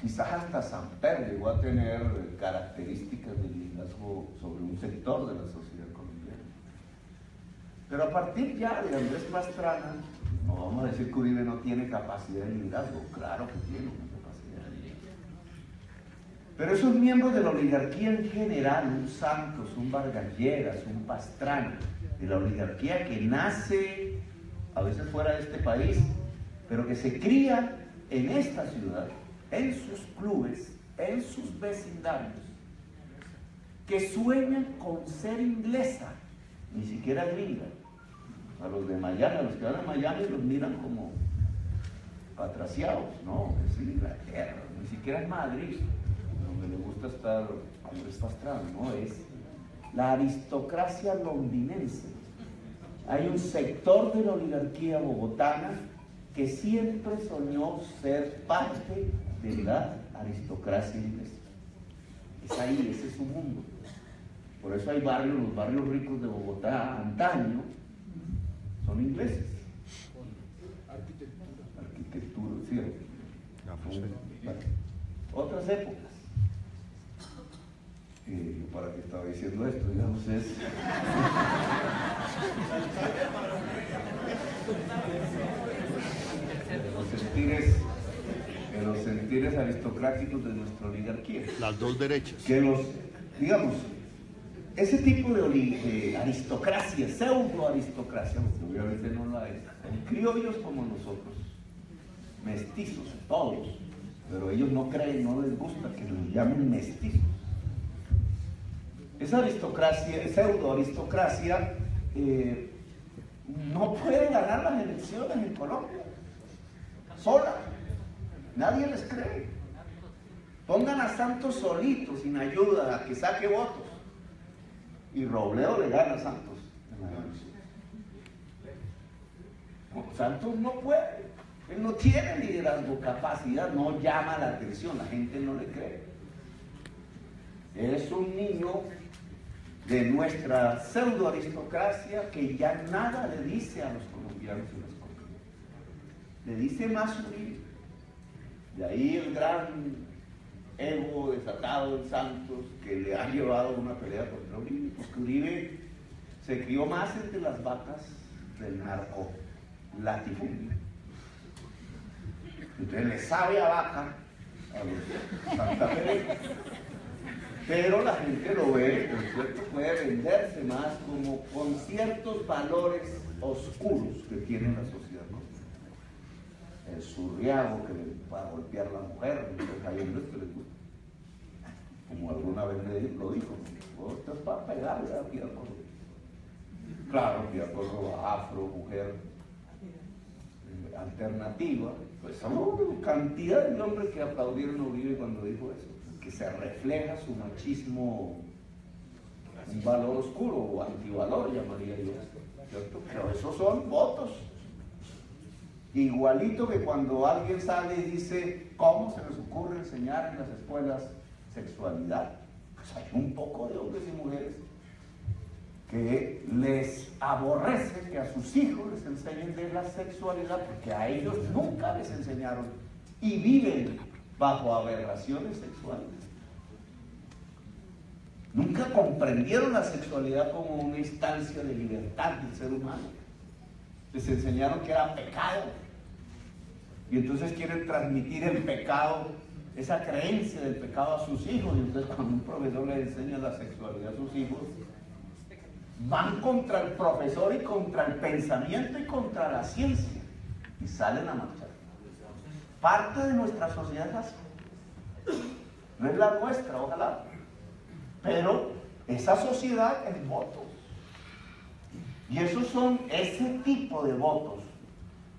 quizás hasta Samper llegó a tener características de liderazgo sobre un sector de la sociedad colombiana. Pero a partir ya de Andrés Pastrana, no vamos a decir que Uribe no tiene capacidad de liderazgo, claro que tiene una capacidad de liderazgo. Pero esos miembros de la oligarquía en general, un Santos, un Vargas Lleras, un Pastrana, de la oligarquía que nace a veces fuera de este país, pero que se cría en esta ciudad, en sus clubes, en sus vecindarios, que sueñan con ser inglesa, ni siquiera gringa. A los de Miami, a los que van a Miami los miran como patraciados, no, es Inglaterra, ni siquiera es Madrid, donde le gusta estar Andrés Pastrana, no, es la aristocracia londinense. Hay un sector de la oligarquía bogotana que siempre soñó ser parte de la aristocracia inglesa. Es ahí, ese es su mundo. Por eso hay barrios, los barrios ricos de Bogotá antaño son ingleses. Arquitectura, ¿cierto? Bueno, otras épocas. ¿Para qué estaba diciendo esto? Digamos, es... en los sentires aristocráticos de nuestra oligarquía. Las dos derechas. Que los, digamos, ese tipo de aristocracia, pseudo aristocracia, porque obviamente no la es, son criollos como nosotros, mestizos, todos, pero ellos no creen, no les gusta que los llamen mestizos. Esa aristocracia, pseudo aristocracia, no puede ganar las elecciones en Colombia sola, nadie les cree. Pongan a Santos solito, sin ayuda, a que saque votos, y Robledo le gana a Santos en la elección. Santos no puede, él no tiene liderazgo, capacidad, no llama la atención, la gente no le cree. Es un niño de nuestra pseudo aristocracia que ya nada le dice a los colombianos y las colombianas. Le dice más Uribe. De ahí el gran ego desatado en Santos que le ha llevado una pelea contra Uribe, porque Uribe se crió más entre las vacas del narco latifundio. Entonces le sabe a vaca a los santafereños. Pero la gente lo ve, por cierto, puede venderse más como con ciertos valores oscuros que tiene la sociedad, ¿no? El surriago que le va a golpear a la mujer, hay hombres que les gusta. Como alguna vez lo dijo, esto es para pegarle a Pía Córdoba. Claro, Pía Córdoba, afro, mujer, alternativa, pues son cantidad de hombres que aplaudieron a Uribe cuando dijo eso, que se refleja su machismo, un valor oscuro o antivalor, llamaría yo, ¿cierto? Pero esos son votos. Igualito que cuando alguien sale y dice, ¿cómo se les ocurre enseñar en las escuelas sexualidad? Pues hay un poco de hombres y mujeres que les aborrece que a sus hijos les enseñen de la sexualidad, porque a ellos nunca les enseñaron y viven bajo aberraciones sexuales. Nunca comprendieron la sexualidad como una instancia de libertad del ser humano. Les enseñaron que era pecado. Y entonces quieren transmitir el pecado, esa creencia del pecado a sus hijos. Y entonces cuando un profesor les enseña la sexualidad a sus hijos, van contra el profesor y contra el pensamiento y contra la ciencia. Y salen a marchar. Parte de nuestra sociedad es así. No es la nuestra, ojalá. Pero esa sociedad es votos. Y esos son ese tipo de votos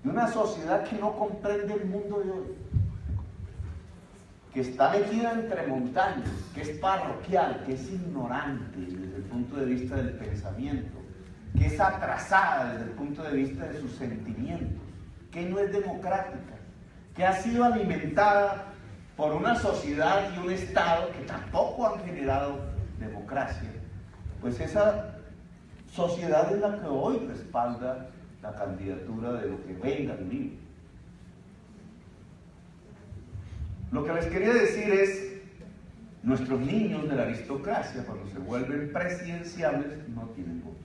de una sociedad que no comprende el mundo de hoy, que está metida entre montañas, que es parroquial, que es ignorante desde el punto de vista del pensamiento, que es atrasada desde el punto de vista de sus sentimientos, que no es democrática, que ha sido alimentada por una sociedad y un Estado que tampoco han generado democracia. Pues esa sociedad es la que hoy respalda la candidatura de lo que venga de mí. Lo que les quería decir es, nuestros niños de la aristocracia, cuando se vuelven presidenciables, no tienen votos.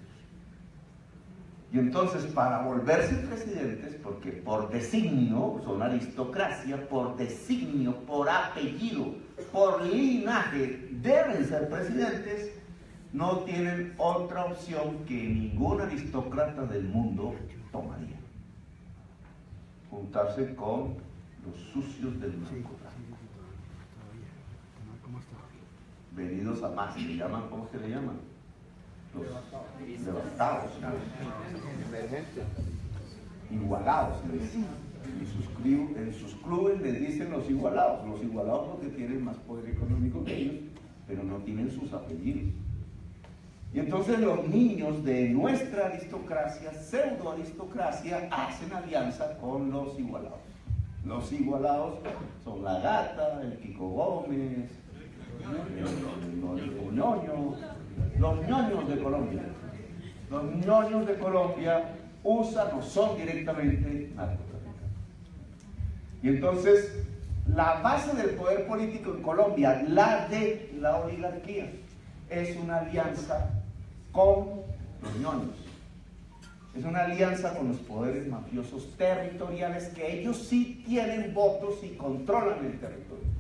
Y entonces, para volverse presidentes, porque por designio, son aristocracia, por designio, por apellido, por linaje, deben ser presidentes, no tienen otra opción que ningún aristócrata del mundo tomaría: juntarse con los sucios del narcotráfico. Venidos a más, ¿se llaman? ¿Cómo se le llaman? Los devastados, emergentes, igualados, en sus clubes les dicen los igualados porque tienen más poder económico que ellos, pero no tienen sus apellidos. Y entonces los niños de nuestra aristocracia, pseudo aristocracia, hacen alianza con los igualados. Los igualados son la Gata, el Kiko Gómez, los ñoños de Colombia. Los ñoños de Colombia usan o son directamente narcotraficantes. Y entonces, la base del poder político en Colombia, la de la oligarquía, es una alianza con los ñoños. Es una alianza con los poderes mafiosos territoriales, que ellos sí tienen votos y controlan el territorio.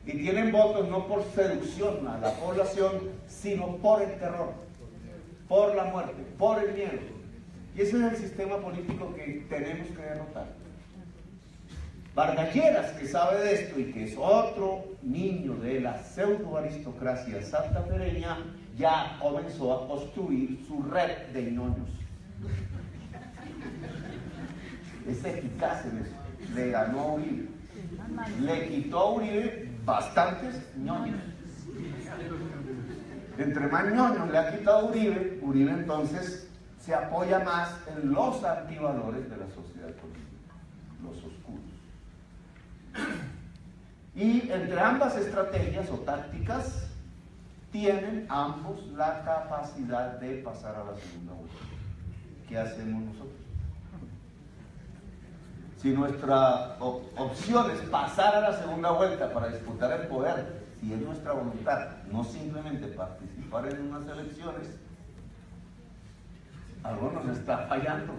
Y tienen votos no por seducción a la población, sino por el terror, por la muerte, por el miedo. Y ese es el sistema político que tenemos que derrotar. Vargas Lleras, que sabe de esto y que es otro niño de la pseudo aristocracia santafereña, ya comenzó a construir su red de ñoños. Es eficaz en eso. Le ganó a Uribe. Le quitó a Uribe bastantes ñoños. Entre más ñoños le ha quitado a Uribe, Uribe entonces se apoya más en los antivalores de la sociedad política, los oscuros. Y entre ambas estrategias o tácticas, tienen ambos la capacidad de pasar a la segunda vuelta. ¿Qué hacemos nosotros? Si nuestra opción es pasar a la segunda vuelta para disputar el poder, si es nuestra voluntad, no simplemente participar en unas elecciones, algo nos está fallando.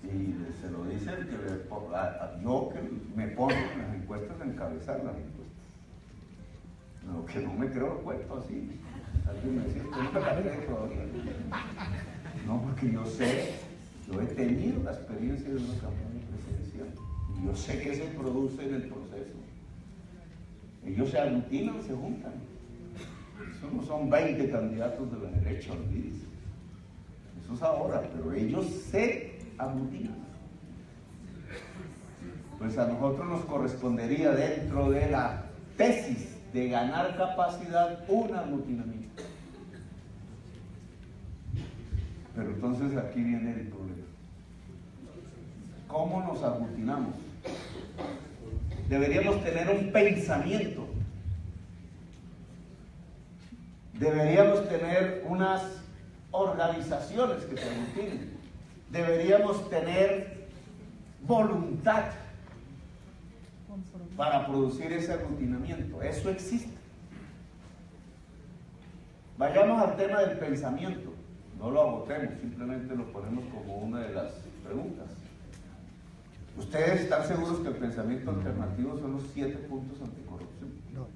Y se lo dicen que yo que me pongo en las encuestas a encabezar las encuestas. Lo que no me creo cuento así. Alguien me decía, ¿cómo la cree todavía? No, porque yo sé, yo he tenido la experiencia de una campaña presidencial. Y yo sé que se produce en el proceso. Ellos se aglutinan, se juntan. Eso no son 20 candidatos de la derecha, olvídense. Eso es ahora, pero ellos se aglutinan. Pues a nosotros nos correspondería, dentro de la tesis de ganar capacidad, un aglutinamiento. Pero entonces aquí viene el problema. ¿Cómo nos aglutinamos? Deberíamos tener un pensamiento. Deberíamos tener unas organizaciones que se aglutinen. Deberíamos tener voluntad para producir ese aglutinamiento. Eso existe. Vayamos al tema del pensamiento. No lo agotemos, simplemente lo ponemos como una de las preguntas. ¿Ustedes están seguros que el pensamiento alternativo son los 7 puntos anticorrupción? No.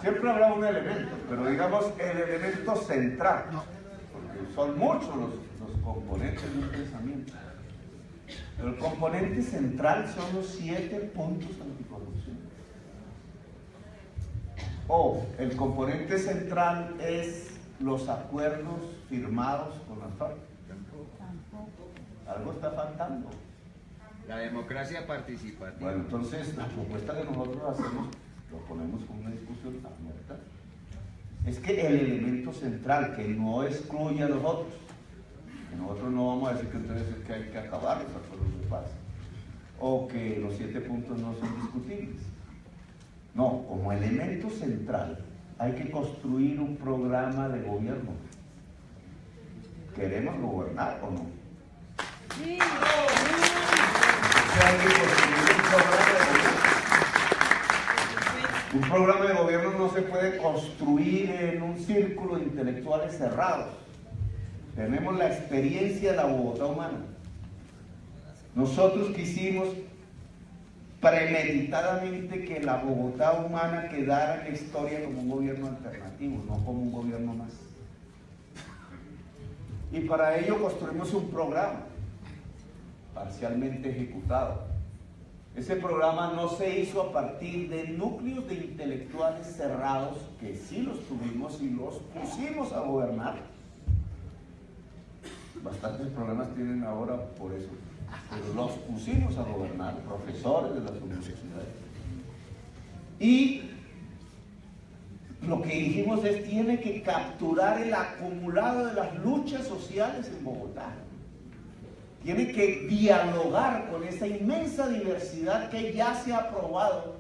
Siempre habrá un elemento, pero digamos el elemento central, porque son muchos los componentes de un pensamiento. Pero el componente central son los 7 puntos anticorrupción. O el componente central es los acuerdos firmados con las FARC. Algo está faltando. La democracia participativa. Bueno, entonces la propuesta que nosotros hacemos, lo ponemos como una discusión abierta, es que el elemento central, que no excluye a los otros, que nosotros no vamos a decir que entonces es que hay que acabar los acuerdos de paz, o que los 7 puntos no son discutibles. No, como elemento central hay que construir un programa de gobierno. ¿Queremos gobernar o no? Sí. Hay que construir un programa de gobierno no se puede construir en un círculo de intelectuales cerrados. Tenemos la experiencia de la Bogotá humana. Nosotros quisimos premeditadamente que la Bogotá humana quedara en la historia como un gobierno alternativo, no como un gobierno más. Y para ello construimos un programa parcialmente ejecutado. Ese programa no se hizo a partir de núcleos de intelectuales cerrados, que sí los tuvimos y los pusimos a gobernar. Bastantes problemas tienen ahora por eso, pero los pusimos a gobernar, profesores de las universidades. Y lo que dijimos es, tiene que capturar el acumulado de las luchas sociales en Bogotá. Tiene que dialogar con esa inmensa diversidad que ya se ha probado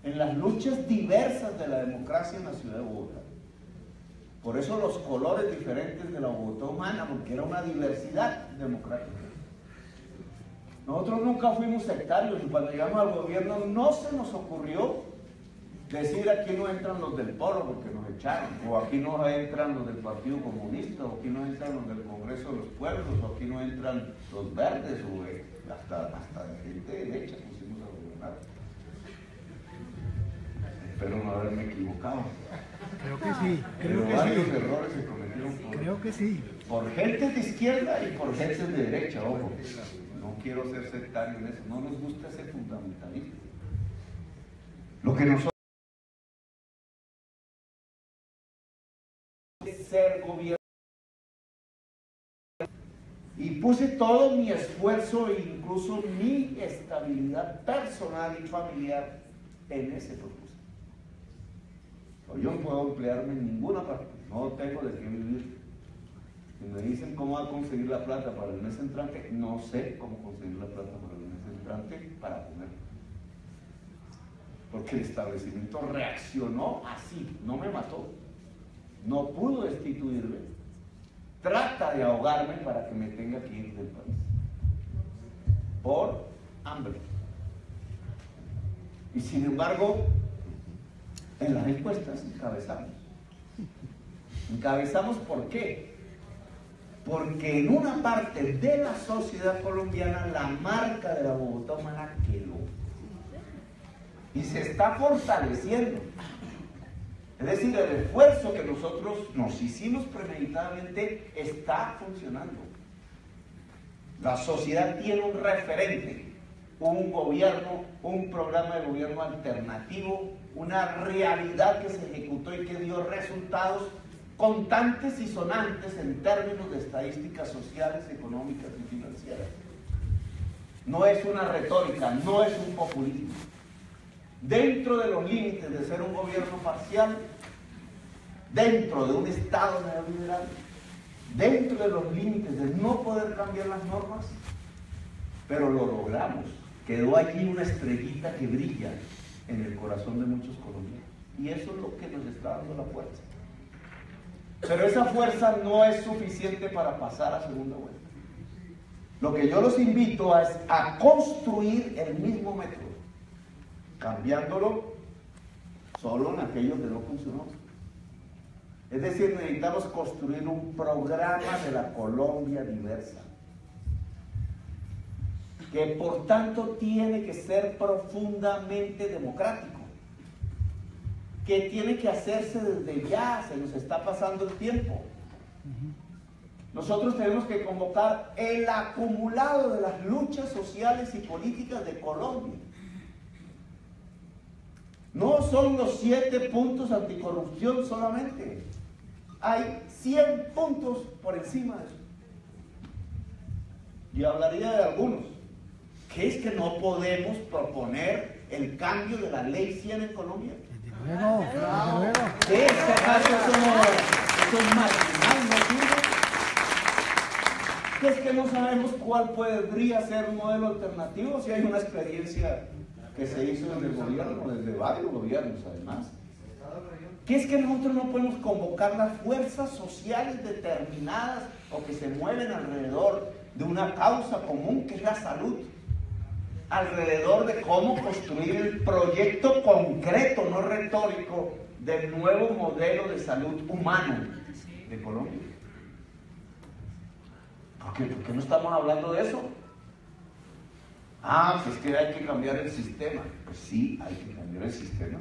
en las luchas diversas de la democracia en la ciudad de Bogotá. Por eso los colores diferentes de la Bogotá humana, porque era una diversidad democrática. Nosotros nunca fuimos sectarios y cuando llegamos al gobierno no se nos ocurrió decir aquí no entran los del Polo porque nos echaron, o aquí no entran los del Partido Comunista, o aquí no entran los del Congreso de los Pueblos, o aquí no entran los verdes, o hasta de gente derecha pusimos a gobernar. Espero no haberme equivocado. Creo que sí, Pero varios errores se cometieron creo que sí. por gente de izquierda y por gente de derecha, ojo. No quiero ser sectario en eso, no nos gusta ese fundamentalismo. Lo que nosotros ser gobierno y puse todo mi esfuerzo e incluso mi estabilidad personal y familiar en ese propósito. Yo no puedo emplearme en ninguna parte, no tengo de qué vivir. Si me dicen cómo va a conseguir la plata para el mes entrante, no sé cómo conseguir la plata para el mes entrante para comer. Porque el establecimiento reaccionó así, no me mató. No pudo destituirme, trata de ahogarme para que me tenga que ir del país por hambre. Y sin embargo, en las encuestas encabezamos. ¿Por qué? Porque en una parte de la sociedad colombiana la marca de la Bogotá humana quedó y se está fortaleciendo. Es decir, el esfuerzo que nosotros nos hicimos premeditadamente está funcionando. La sociedad tiene un referente, un gobierno, un programa de gobierno alternativo, una realidad que se ejecutó y que dio resultados contantes y sonantes en términos de estadísticas sociales, económicas y financieras. No es una retórica, no es un populismo. Dentro de los límites de ser un gobierno parcial, dentro de un Estado neoliberal, dentro de los límites de no poder cambiar las normas, pero lo logramos. Quedó allí una estrellita que brilla en el corazón de muchos colombianos. Y eso es lo que nos está dando la fuerza. Pero esa fuerza no es suficiente para pasar a segunda vuelta. Lo que yo los invito es a construir el mismo método, cambiándolo solo en aquello que no funcionó. Es decir, necesitamos construir un programa de la Colombia diversa, que por tanto tiene que ser profundamente democrático, que tiene que hacerse desde ya, se nos está pasando el tiempo. Nosotros tenemos que convocar el acumulado de las luchas sociales y políticas de Colombia. No son los 7 puntos anticorrupción solamente. Hay 100 puntos por encima de eso. Yo hablaría de algunos. Que es que no podemos proponer el cambio de la ley 100 en Colombia. Desde luego. ¿Qué es acaso eso marginal, no sirve? ¿Qué es que no sabemos cuál podría ser un modelo alternativo si hay una experiencia que se hizo en el gobierno, desde varios gobiernos además? ¿Qué es que nosotros no podemos convocar las fuerzas sociales determinadas o que se mueven alrededor de una causa común que es la salud, alrededor de cómo construir el proyecto concreto, no retórico, del nuevo modelo de salud humano de Colombia. ¿Por qué no estamos hablando de eso? Pues que hay que cambiar el sistema. Pues sí, hay que cambiar el sistema.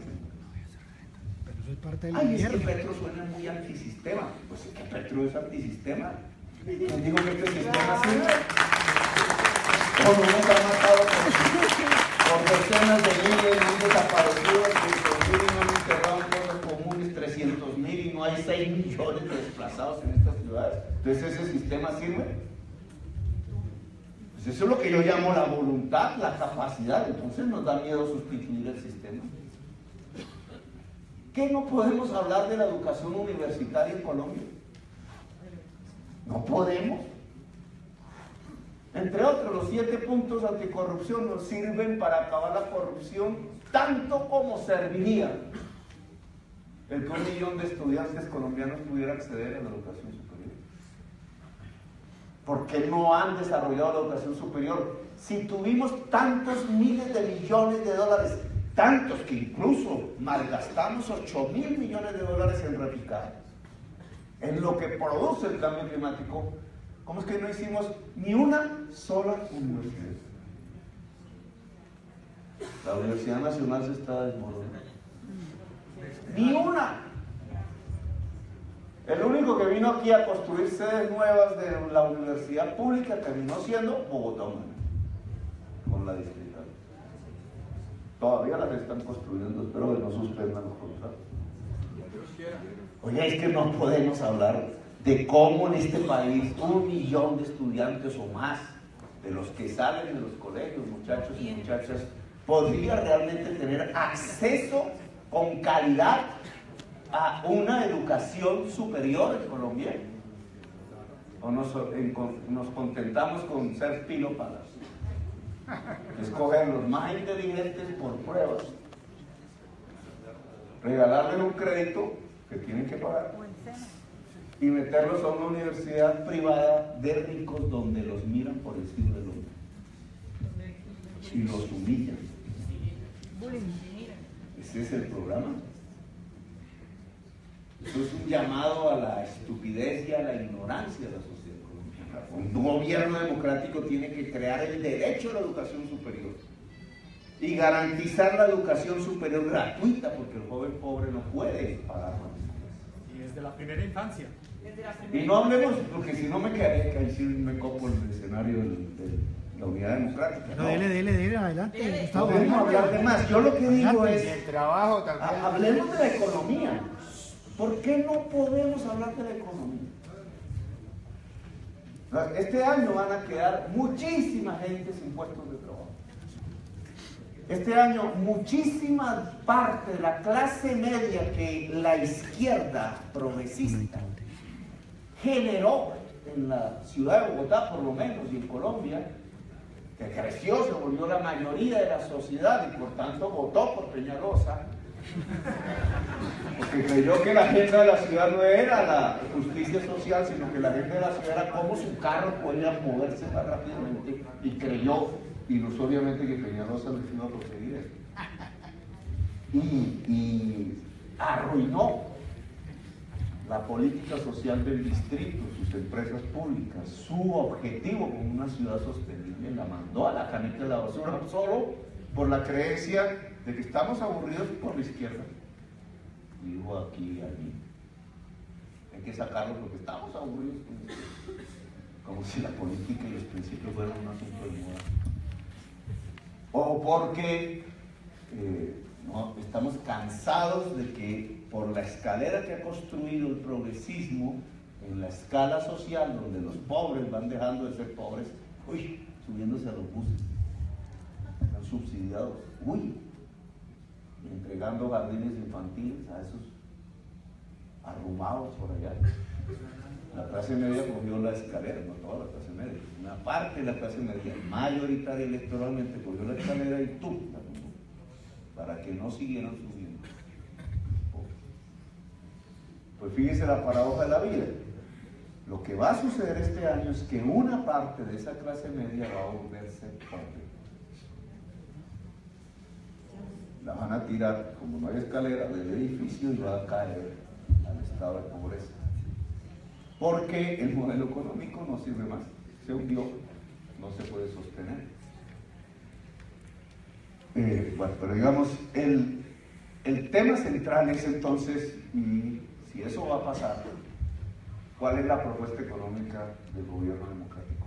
Pero eso es parte del Es que gobierno. Petro suena muy antisistema. Pues es que Petro es antisistema. ¿Quién dijo que este sistema sirve? ¿O no nos ha matado por decenas de miles, mil desaparecidos, 500.000 y no han enterrado en cosas comunes, 300.000 y no hay 6 millones de desplazados en estas ciudades? Entonces, ¿ese sistema sirve? Pues eso es lo que yo llamo la voluntad, la capacidad. Entonces nos da miedo sustituir el sistema. ¿Qué no podemos hablar de la educación universitaria en Colombia? No podemos. Entre otros, los 7 puntos anticorrupción nos sirven para acabar la corrupción tanto como serviría el que 1 millón de estudiantes colombianos pudiera acceder a la educación superior. ¿Por qué no han desarrollado la educación superior? Si tuvimos tantos miles de millones de dólares, tantos que incluso malgastamos 8.000 millones de dólares en replicar, en lo que produce el cambio climático, ¿cómo es que no hicimos ni una sola universidad? La Universidad Nacional se está desmoronando. Ni una. El único que vino aquí a construir sedes nuevas de la universidad pública terminó siendo Bogotá, con la distrital. Todavía las están construyendo, espero que no suspendan los contratos. Oye, es que no podemos hablar de cómo en este país 1 millón de estudiantes o más, de los que salen de los colegios, muchachos y muchachas, podría realmente tener acceso con calidad a una educación superior en Colombia. ¿O nos contentamos con ser pilópalas? Escoger los más inteligentes por pruebas, regalarles un crédito que tienen que pagar y meterlos a una universidad privada de ricos donde los miran por encima del hombro y los humillan. Ese es el programa. Eso es un llamado a la estupidez y a la ignorancia de la sociedad colombiana. Un gobierno democrático tiene que crear el derecho a la educación superior y garantizar la educación superior gratuita, porque el joven pobre no puede pagar más. Y desde la primera infancia. Y no hablemos, porque si no me quedaré, que ahí sí me copo en el escenario de la unidad democrática. No, dele, adelante. Gustavo, Podemos adelante. hablar de más. Yo lo que digo Adelante. es, Y el trabajo también. hablemos de la economía. ¿Por qué no podemos hablar de la economía? Este año van a quedar muchísima gente sin puestos de trabajo. Este año muchísima parte de la clase media que la izquierda progresista generó en la ciudad de Bogotá, por lo menos, y en Colombia, que creció, se volvió la mayoría de la sociedad y por tanto votó por Peñalosa, porque creyó que la agenda de la ciudad no era la justicia social, sino que la agenda de la ciudad era cómo su carro podía moverse más rápidamente, y creyó, y no obviamente que Peñalosa les iba a conseguir eso, y arruinó la política social del distrito, sus empresas públicas, su objetivo como una ciudad sostenible, la mandó a la caneca de la basura solo por la creencia de que estamos aburridos por la izquierda. Dijo aquí y allí. Hay que sacarlo porque estamos aburridos. Como si la política y los principios fueran un asunto de moda. O porque no, estamos cansados de que por la escalera que ha construido el progresismo en la escala social, donde los pobres van dejando de ser pobres, subiéndose a los buses, están subsidiados, entregando jardines infantiles a esos arrumados por allá. La clase media cogió la escalera, no toda la clase media, una parte de la clase media, mayoritaria electoralmente, cogió la escalera y la tumbó, para que no siguieran subiendo. Pues fíjese la paradoja de la vida. Lo que va a suceder este año es que una parte de esa clase media va a volverse pobre. La van a tirar, como no hay escalera, del edificio y va a caer al estado de pobreza. Porque el modelo económico no sirve más. Se hundió, no se puede sostener. Bueno, pero digamos, el tema central es entonces, si eso va a pasar, ¿cuál es la propuesta económica del gobierno democrático?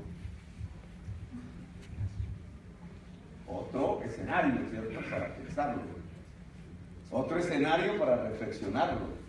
Otro escenario, ¿cierto? Para pensarlo. Otro escenario para reflexionarlo.